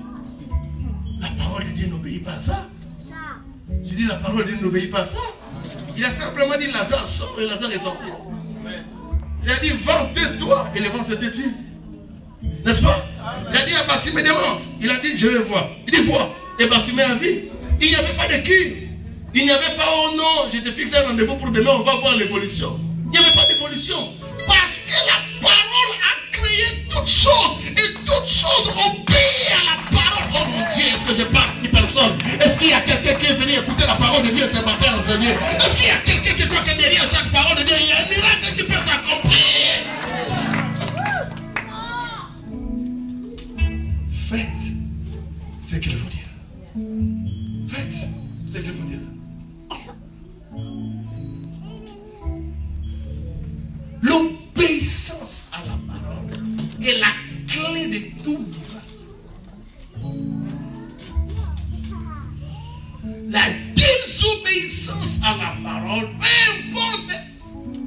La parole de Dieu n'obéit pas à ça. J'ai dit la parole de Dieu n'obéit pas à ça. Il a simplement dit Lazare sort et Lazare est sorti. Il a dit vends-toi et le vent s'est têtu. N'est-ce pas? Il a dit à Bartimée demande. Il a dit je vais voir. Il dit vois. Et Bartimée a vu. Il n'y avait pas de cure. Il n'y avait pas oh non, je te fixe un rendez-vous pour demain, on va voir l'évolution. Il n'y avait pas d'évolution. Parce que la parole a créé toutes choses. Et toutes choses obéissent à la parole. Oh mon Dieu, est-ce que je parle de personne? Est-ce qu'il y a quelqu'un qui est venu écouter la parole de Dieu ce matin enseigner? Est-ce qu'il y a quelqu'un qui croit que derrière chaque parole de Dieu, il y a un miracle qui peut s'accomplir? Faites ce qu'il faut dire. Faites ce qu'il faut dire. L'obéissance à la parole est la clé de tout miracle. La désobéissance à la parole, peu importe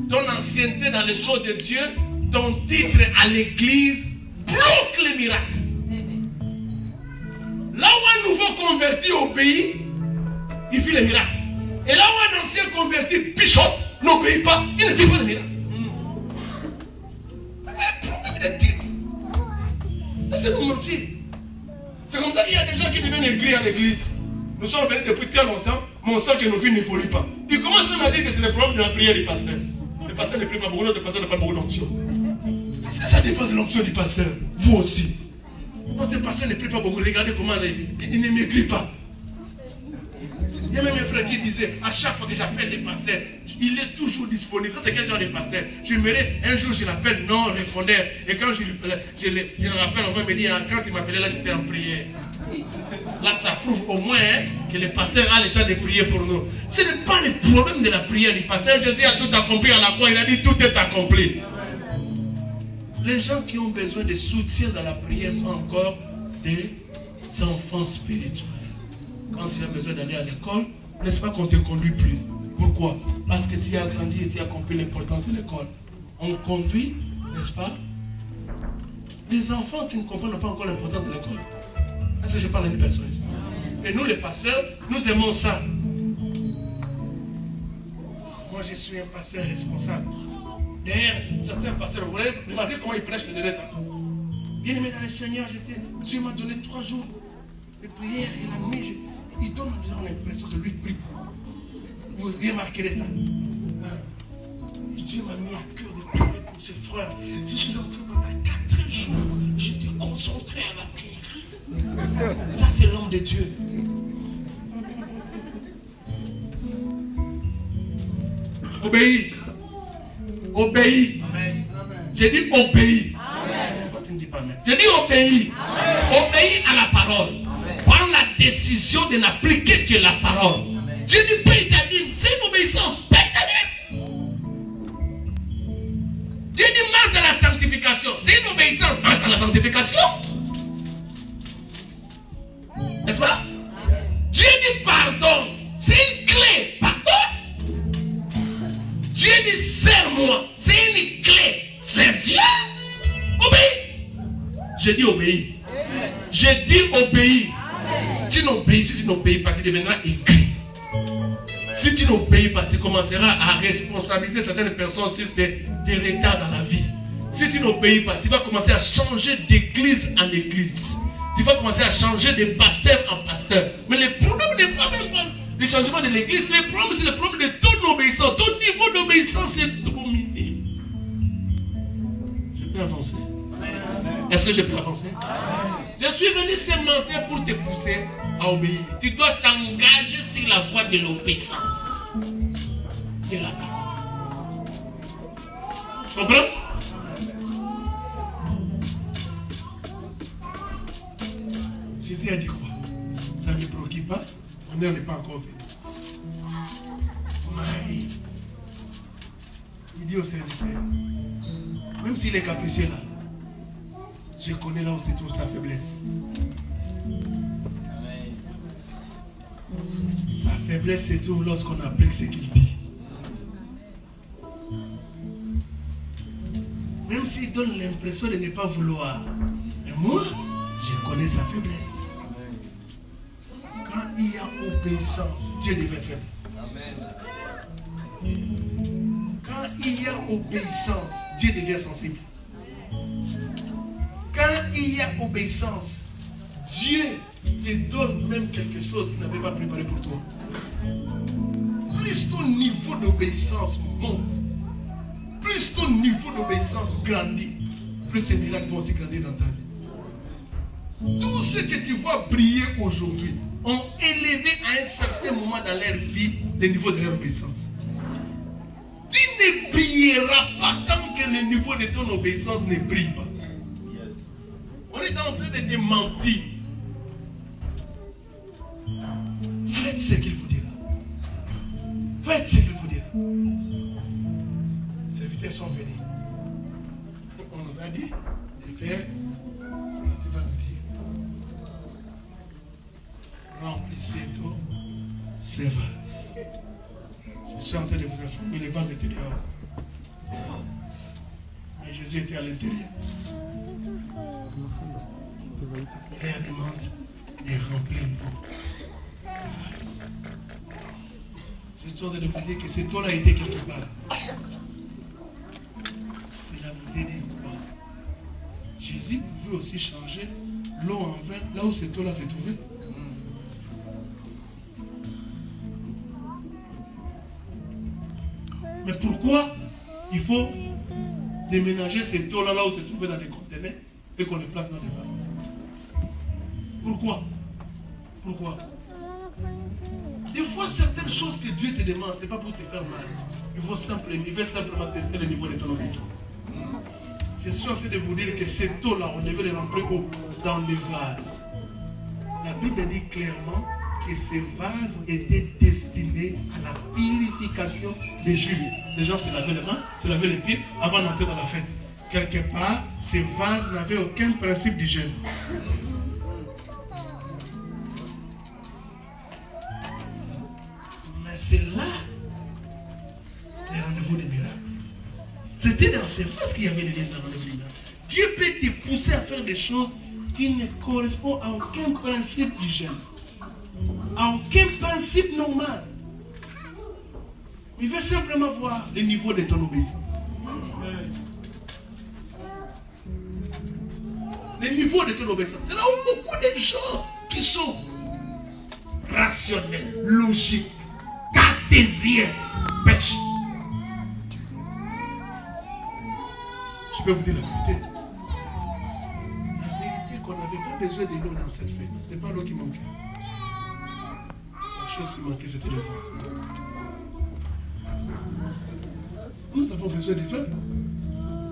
ton ancienneté dans les choses de Dieu, ton titre à l'église, bloque les miracles. Là où un nouveau converti obéit, il fait les miracles. Et là où un ancien converti, bishop, n'obéit pas, il ne fait pas les miracles. C'est un problème de titre. Laissez-nous mentir. C'est comme ça qu'il y a des gens qui deviennent écrits à l'église. Nous sommes venus depuis très longtemps, mais on sent que nos vies ne volent pas. Ils commencent même à dire que c'est le problème de la prière du pasteur. Le pasteur ne prie pas beaucoup, notre pasteur n'a pas beaucoup d'onction. Est-ce que ça dépend de l'onction du pasteur? Vous aussi. Votre pasteur ne prie pas beaucoup. Regardez comment il ne m'écrit pas. Il y a même un frère qui disait, à chaque fois que j'appelle le pasteur, il est toujours disponible. Ça, c'est quel genre de pasteur? J'aimerais, un jour, je l'appelle, non, répondeur. Et quand je le rappelle, on va me dire, quand il m'appelait là, j'étais en prière. Là, ça prouve au moins que le pasteur a le temps de prier pour nous. Ce n'est pas le problème de la prière du pasteur. Jésus a tout accompli à la croix. Il a dit, tout est accompli. Les gens qui ont besoin de soutien dans la prière sont encore des enfants spirituels. Quand tu as besoin d'aller à l'école, n'est-ce pas qu'on ne te conduit plus? Pourquoi? Parce que tu as grandi et tu as compris l'importance de l'école. On conduit, n'est-ce pas, les enfants qui ne comprennent pas encore l'importance de l'école. Est-ce que je parle à une personne ici? Et nous les pasteurs, nous aimons ça. Moi je suis un pasteur responsable. D'ailleurs, certains pasteurs, vous voyez, remarquez comment ils prêchent les lettres. Bien aimé dans le Seigneur, Dieu m'a donné 3 jours de prière et la nuit. Il donne l'impression que lui prie pour vous. Vous remarquerez ça. Dieu m'a mis à cœur de prier pour ses frères. Je suis en train pendant 4 jours. J'étais concentré à la prière. Ça, c'est l'homme de Dieu. Obéis. Obéis. Amen. J'ai dit obéis. Pourquoi tu ne dis pas amen? J'ai dit obéis. Amen. Obéis à la parole. Prends la décision de n'appliquer que la parole. Amen. Dieu dit paye ta dîme. C'est une obéissance. Paye ta dîme. Dieu dit marche dans la sanctification. C'est une obéissance. Marche dans la sanctification. N'est-ce pas? Dieu dit pardon. C'est une clé. Pardon. Dieu dit serre-moi. C'est une clé. Serre Dieu. Obéis. J'ai dit obéis. J'ai dit obéis. Tu n'obéis, si tu n'obéis pas, tu deviendras écrit. Si tu n'obéis pas, tu commenceras à responsabiliser certaines personnes si c'est des retards dans la vie. Si tu n'obéis pas, tu vas commencer à changer d'église en église. Tu vas commencer à changer de pasteur en pasteur. Mais le problème n'est pas même pas le changement de l'église. Le problème, c'est le problème de ton obéissance. Ton niveau d'obéissance est trop miné. Je peux avancer? Est-ce que je peux avancer? Je suis venu ce matin pour te pousser à obéir. Tu dois t'engager sur la voie de l'obéissance. De la parole. Tu comprends? Jésus a dit quoi? Ça ne me préoccupe pas. Mon heure n'est pas encore venue. Marie. Il dit au serviteur, même s'il est capricieux là, je connais là où se trouve sa faiblesse. Sa faiblesse se trouve lorsqu'on applique ce qu'il dit. Même s'il donne l'impression de ne pas vouloir. Mais moi, je connais sa faiblesse. Quand il y a obéissance, Dieu devient faible. Quand il y a obéissance, Dieu devient sensible. Quand il y a obéissance, Dieu te donne même quelque chose qu'il n'avait pas préparé pour toi. Plus ton niveau d'obéissance monte, plus ton niveau d'obéissance grandit, plus ces miracles vont aussi grandir dans ta vie. Tous ceux que tu vois briller aujourd'hui ont élevé à un certain moment dans leur vie le niveau de leur obéissance. Tu ne brilleras pas tant que le niveau de ton obéissance ne brille pas. On est en train de te mentir. Faites ce qu'il vous dira. Faites ce qu'il vous dira. Les serviteurs sont venus. On nous a dit de faire ce que tu vas nous dire. Remplissez d'eau ces vases. Je suis en train de vous informer, les vases étaient dehors. Mais Jésus était à l'intérieur. Et elle demande de remplir l'eau des vases. Je suis en train de vous dire que cette eau-là était quelque part. C'est la bouteille de quoi? Jésus pouvait aussi changer l'eau en vin là où cette eau-là s'est trouvée. Mais pourquoi il faut déménager cette eau-là là où se trouvait dans les conteneurs et qu'on les place dans les vases? Pourquoi? Pourquoi? Des fois, certaines choses que Dieu te demande, ce n'est pas pour te faire mal. Il veut simplement tester le niveau de ton obéissance. Je suis en train de vous dire que cette eau-là, on devait les remplir dans les vases. La Bible dit clairement que ces vases étaient destinés à la purification des Juifs. Les gens se lavaient les mains, se lavaient les pieds avant d'entrer dans la fête. Quelque part, ces vases n'avaient aucun principe d'hygiène. Mais c'est là le rendez-vous des miracles. C'était dans ces vases qu'il y avait les liens dans le rendez-vous des miracles. Dieu peut te pousser à faire des choses qui ne correspondent à aucun principe d'hygiène, à aucun principe normal. Il veut simplement voir le niveau de ton obéissance. Le niveau de ton obéissance. C'est là où beaucoup de gens qui sont rationnels, logiques, cartésiens, pêchent. Je peux vous dire la vérité. La vérité qu'on n'avait pas besoin de l'eau dans cette fête. Ce n'est pas l'eau qui manquait. La chose qui manquait, c'était le vin. Nous avons besoin de vin.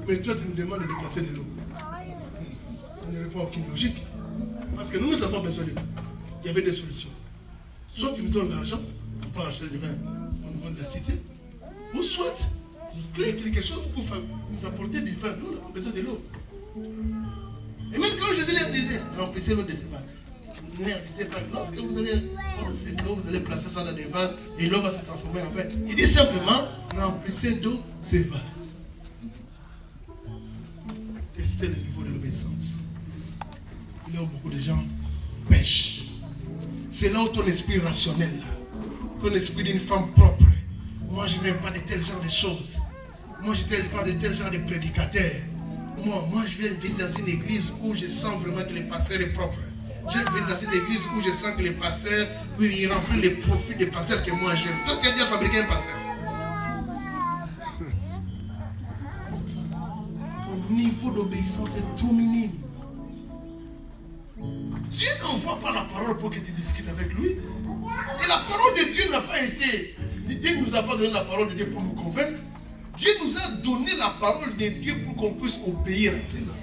Mais toi, tu nous demandes de déplacer de l'eau. Ça n'est pas aucune logique. Parce que nous avons besoin de vin. Il y avait des solutions. Soit tu nous donnes l'argent, on peut acheter du vin au niveau de la cité, ou soit tu crées quelque chose pour nous apporter du vin. Nous, on a besoin de l'eau. Et même quand Jésus leur disait, remplissez l'eau de ces vases. Je ne leur disais pas, lorsque vous allez prendre cette eau, vous allez placer ça dans des vases et l'eau va se transformer en vin. Il dit simplement, remplissez d'eau ces vases. Testez le niveau de l'obéissance. C'est là où beaucoup de gens pêchent. C'est là où ton esprit rationnel ton esprit d'une femme propre. Moi, je n'aime pas de tel genre de choses. Moi, je n'aime pas de tel genre de prédicateurs. Moi, je viens venir dans une église où je sens vraiment que le pasteur est propre. Je viens venir dans une église où je sens que le pasteur, oui, il remplit les profils des pasteurs que moi j'aime. Toi, tu as déjà fabriqué un pasteur. Ton niveau d'obéissance est trop minime. Dieu n'envoie pas la parole pour que tu discutes avec lui. Et la parole de Dieu n'a pas été... Dieu ne nous a pas donné la parole de Dieu pour nous convaincre. Dieu nous a donné la parole de Dieu pour qu'on puisse obéir à cela.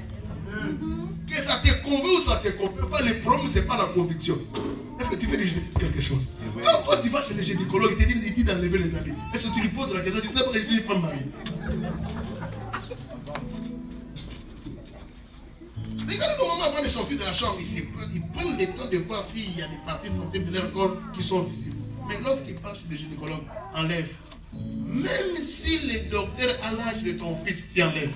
Que ça te convainc ou ça ne te convainc pas, le problème, ce n'est pas la conviction. Est-ce que tu fais quelque chose? Quand toi tu vas chez le gynécologue, il dit d'enlever les habits. Est-ce que tu lui poses la question, tu sais pas que je suis une femme mariée? Regardez le moment avant de sortir de la chambre ici. Ils prennent le temps de voir s'il y a des parties sensibles de leur corps qui sont visibles. Mais lorsqu'ils passent chez le gynécologue, enlève. Même si le docteur à l'âge de ton fils t'y enlève.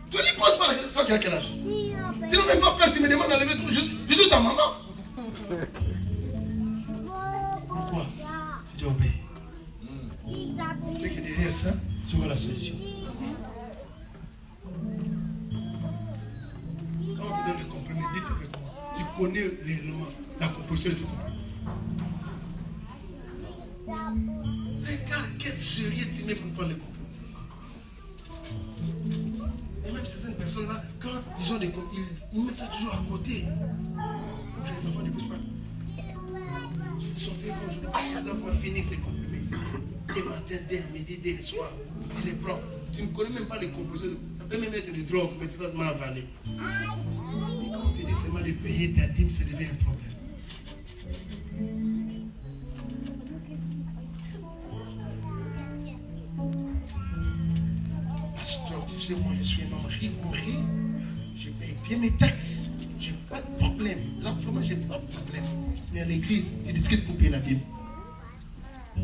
Tu ne lui poses pas la question. Toi, tu as quel âge? Tu n'as même pas peur, tu me demandes d'enlever tout. Je suis ta maman. Pourquoi? Tu dois obéir. C'est que derrière ça, tu vois la solution. Quand on te donne le comprimé, dites avec moi. Tu connais réellement la composition de ce comprimé. Regarde quel sérieux tu mets pour prendre le comprimé. Et même certaines personnes là, quand ils ont des comprimés, ils mettent ça toujours à côté. Pour que les enfants ne poussent pas. Sortez aujourd'hui, je dois pouvoir finir ces comprimés. Dès matin, dès midi, dès le soir. Tu les prends. Tu ne connais même pas les compositions. Ça peut même être des drogues, mais tu vas mal avaler. Et quand on te dit seulement de payer ta dîme, ça devient un problème. Pasteur, tu sais, moi je suis un homme rigoureux. Je paye bien mes taxes. Je n'ai pas de problème. Là, vraiment, je n'ai pas de problème. Mais à l'église, tu discutes pour payer la dîme. Il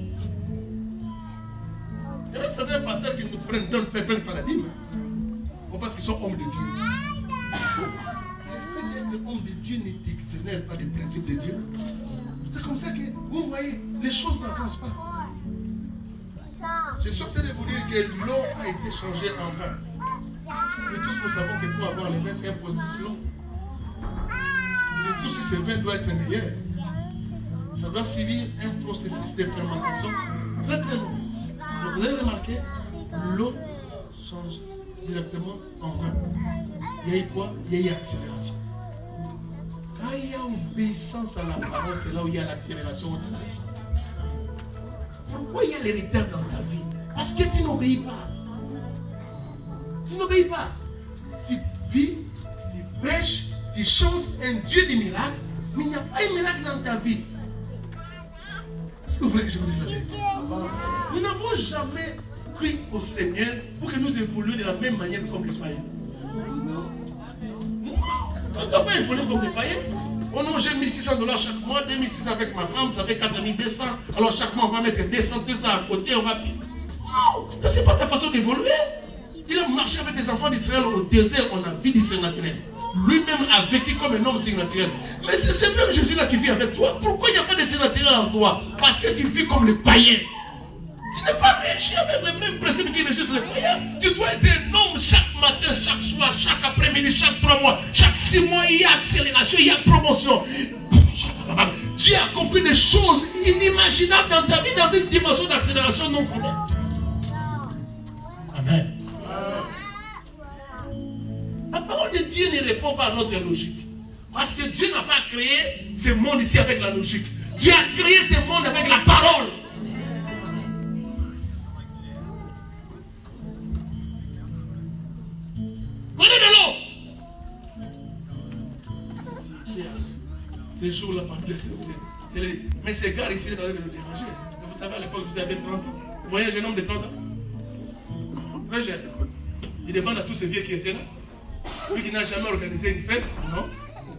y a même certains pasteurs qui nous prennent pas la dîme. Parce qu'ils sont hommes de Dieu. Le fait d'être homme de Dieu ne t'exonère pas des principes de Dieu. C'est comme ça que, vous voyez, les choses n'avancent pas. Je suis en train de vous dire que l'eau a été changée en vin. Mais tous nous savons que pour avoir le vin, c'est un processus long. Surtout si ce vin doit être meilleur. Ça doit suivre un processus de fermentation très très long. Donc vous avez remarqué, l'eau change directement en vin. Il y a eu quoi? Il y a eu accélération. Quand il y a obéissance à la parole, c'est là où il y a l'accélération de la vie. Pourquoi il y a l'héritage dans ta vie? Parce que tu n'obéis pas. Tu n'obéis pas. Tu vis, tu prêches, tu chantes un Dieu des miracles, mais il n'y a pas un miracle dans ta vie. Est-ce que vous voulez que je vous dise ça? Nous n'avons jamais cru au Seigneur pour que nous évoluions de la même manière comme les païens. On ne doit pas évoluer comme les païens. Oh non, j'ai $1,600 chaque mois, 2,600 avec ma femme, ça fait 4,200. Alors chaque mois, on va mettre 200 à côté, on va... Non, ça c'est pas ta façon d'évoluer. Il a marché avec les enfants d'Israël au désert, on a vu du surnaturel. Lui-même a vécu comme un homme surnaturel. Mais c'est ce même Jésus-là qui vit avec toi. Pourquoi il n'y a pas de surnaturel en toi? Parce que tu vis comme les païens. Tu n'es pas réagi avec le même principe qui régisse les païens. Tu dois être un homme chaque matin, chaque soir, chaque après-midi, chaque 3 mois, chaque 6 mois, il y a accélération, il y a promotion. Tu as accompli des choses inimaginables dans ta vie, dans une dimension d'accélération non connue. Amen. La parole de Dieu ne répond pas à notre logique. Parce que Dieu n'a pas créé ce monde ici avec la logique. Dieu a créé ce monde avec la parole. Prenez de l'eau. Ces jours-là, pas plus c'est le... Mais ces gars ici, ils sont en train de nous déranger. Vous savez, à l'époque, vous avez 30 ans. Vous voyez un jeune homme de 30 ans? Très jeune. Il demande à tous ces vieux qui étaient là. Lui qui n'a jamais organisé une fête, non?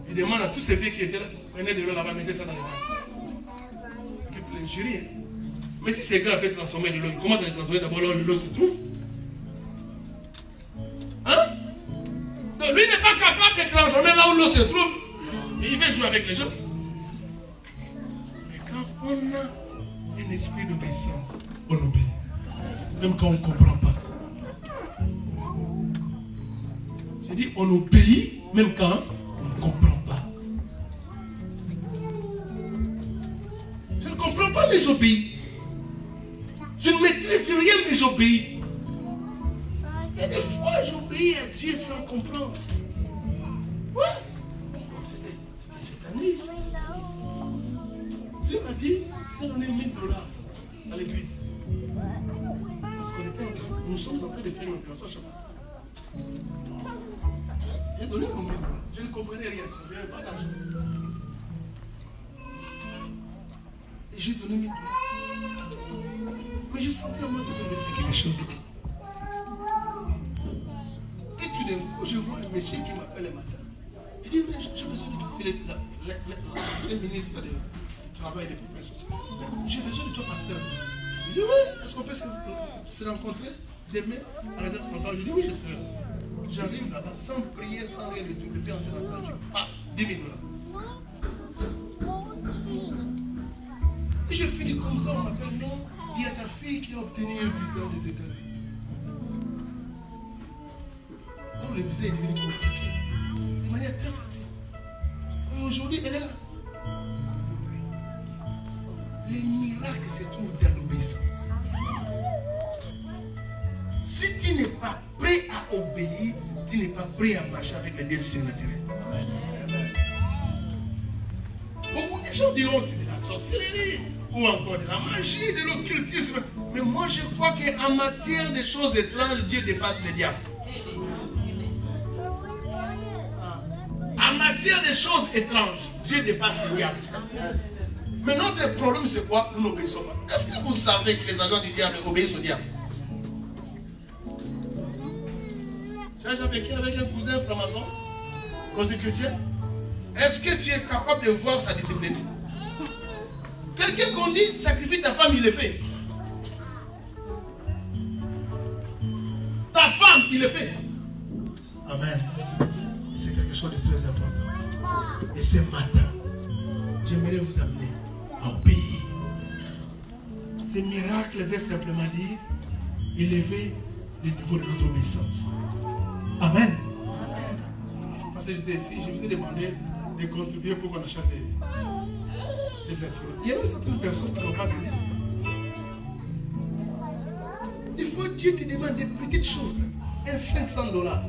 Il demande à tous ces vieux qui étaient là. Prenez de l'eau là-bas, mettez ça dans les vases. Le jury. Mais si ces gars peuvent transformer de l'eau, comment ça les transformer? D'abord là où l'eau se trouve. Hein? Donc lui n'est pas capable de transformer là où l'eau se trouve. Et il veut jouer avec les gens. On a un esprit d'obéissance. On obéit. Même quand on ne comprend pas. Je dis, on obéit même quand on ne comprend pas. Je ne comprends pas, mais j'obéis. Je ne maîtrise rien, mais j'obéis. Il y a des fois, j'obéis à Dieu sans comprendre. Ouais. C'était cette année. Dieu m'a dit, il a donné $1000 à l'église. Parce qu'on était nous sommes en train de faire une opération à Chapas. J'ai donné mon $1000. Je ne comprenais rien, je n'avais pas d'argent. Et j'ai donné $1000. Mais je sentais en moi de faire quelque chose. Et tout d'un coup, je vois un monsieur qui m'appelle le matin. Il dit, mais j'ai besoin de toi. C'est le ministre du Travail et des Problèmes sociaux. J'ai besoin de toi, pasteur. Je dis, oui, est-ce qu'on peut se rencontrer demain à la gare centrale? Je dis, oui, je serai là. J'arrive là-bas sans prier, sans rien du tout. Je fais entrer dans la salle, je dis, $10 000. Et je finis comme ça, on m'appelle, non, il y a ta fille qui a obtenu un visa des États-Unis. Donc le visa est devenu compliqué, de manière très facile. Et aujourd'hui, elle est là. Les miracles se trouvent dans l'obéissance. Si tu n'es pas prêt à obéir, tu n'es pas prêt à marcher avec les décisions naturelles. Beaucoup de gens diront que c'est de la sorcellerie, ou encore de la magie, de l'occultisme. Mais moi je crois qu'en matière de choses étranges, Dieu dépasse le diable. En matière de choses étranges, Dieu dépasse le diable. Mais notre problème c'est quoi? Nous n'obéissons pas. Est-ce que vous savez que les agents du diable obéissent au diable? Tu as déjà vécu avec un cousin franc-maçon, rosicrucien? Est-ce que tu es capable de voir sa discipline? Quelqu'un qu'on dit sacrifie ta femme, il le fait. Ta femme, il le fait. Amen. C'est quelque chose de très important. Et ce matin, j'aimerais vous amener à obéir. Ce miracle veut simplement dire élever le niveau de notre obéissance. Amen. Parce que j'étais ici, je vous ai demandé de contribuer pour qu'on achète les instruments. Il y a même certaines personnes qui n'ont pas donné. Des fois, Dieu te demande des petites choses. Un $500.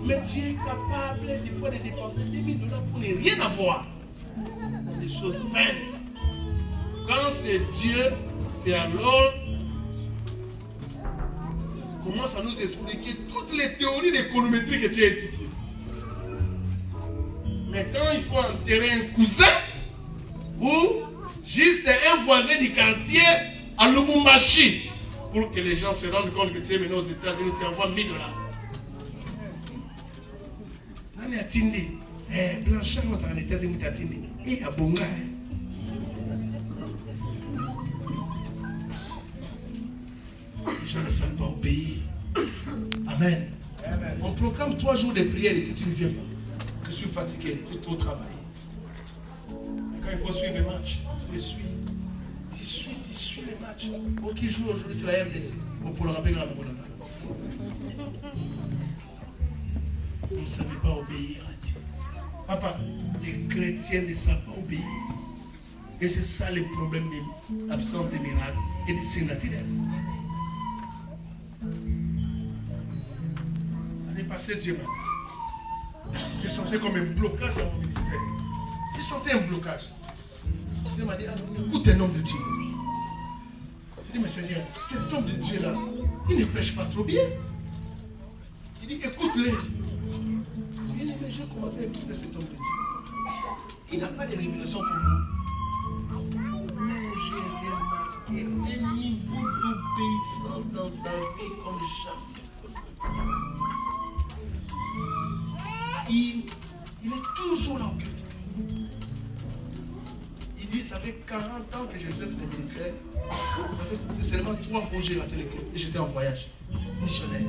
Mais tu es capable des fois de dépenser $10 000 pour ne rien avoir. Des choses vaines. Quand c'est Dieu, c'est alors qu'il commence à nous expliquer toutes les théories d'économétrie que tu as étudiées. Mais quand il faut enterrer un cousin ou juste un voisin du quartier à Lubumbashi pour que les gens se rendent compte que tu es mené aux États-Unis, tu envoies $1000. Nani atindi? Blanchard, on est aux États-Unis, atindi. Et à Bonga. Les gens ne savent pas obéir. Amen. On proclame 3 jours de prière et si tu ne viens pas, je suis fatigué, j'ai trop travaillé. Quand il faut suivre les matchs, tu les suis. Tu suis les matchs. Pour qui joue aujourd'hui, c'est la RDC. Pour le rappeler, vous ne savez pas obéir à Dieu. Papa, les chrétiens ne savent pas obéir. Et c'est ça le problème de l'absence de miracles et de signes naturels. L'année passée, Dieu m'a dit. Je sentais comme un blocage dans mon ministère. Je sentais un blocage. Dieu m'a dit, écoute un homme de Dieu. Je dis, mais Seigneur, cet homme de Dieu-là, il ne prêche pas trop bien. Il dit, écoute-le. Il dit, mais j'ai commencé à écouter cet homme de Dieu. Il n'a pas de révélation pour moi. Mais j'ai remarqué un niveau d'obéissance dans sa vie comme jamais. Il est toujours là au culte. Il dit, ça fait 40 ans que j'exerce le ministère. Ça fait seulement 3 fois que j'ai raté le culte. Et j'étais en voyage missionnaire.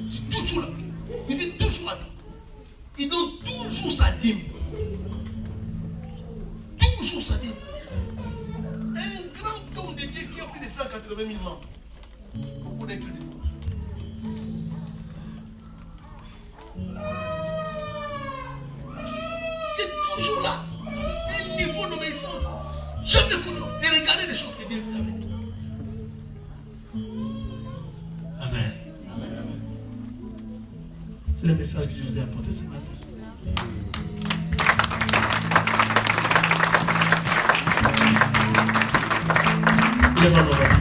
C'est toujours là. Il vit toujours à temps. Il donne toujours sa dîme. Toujours sa dîme. 280 000 membres. Beaucoup d'inclus du monde. Qui est toujours là. Un niveau d'obéissance. Jamais connu. Et regardez les choses que Dieu fait avec nous. Amen. C'est le message que je vous ai apporté ce matin. Lève-moi.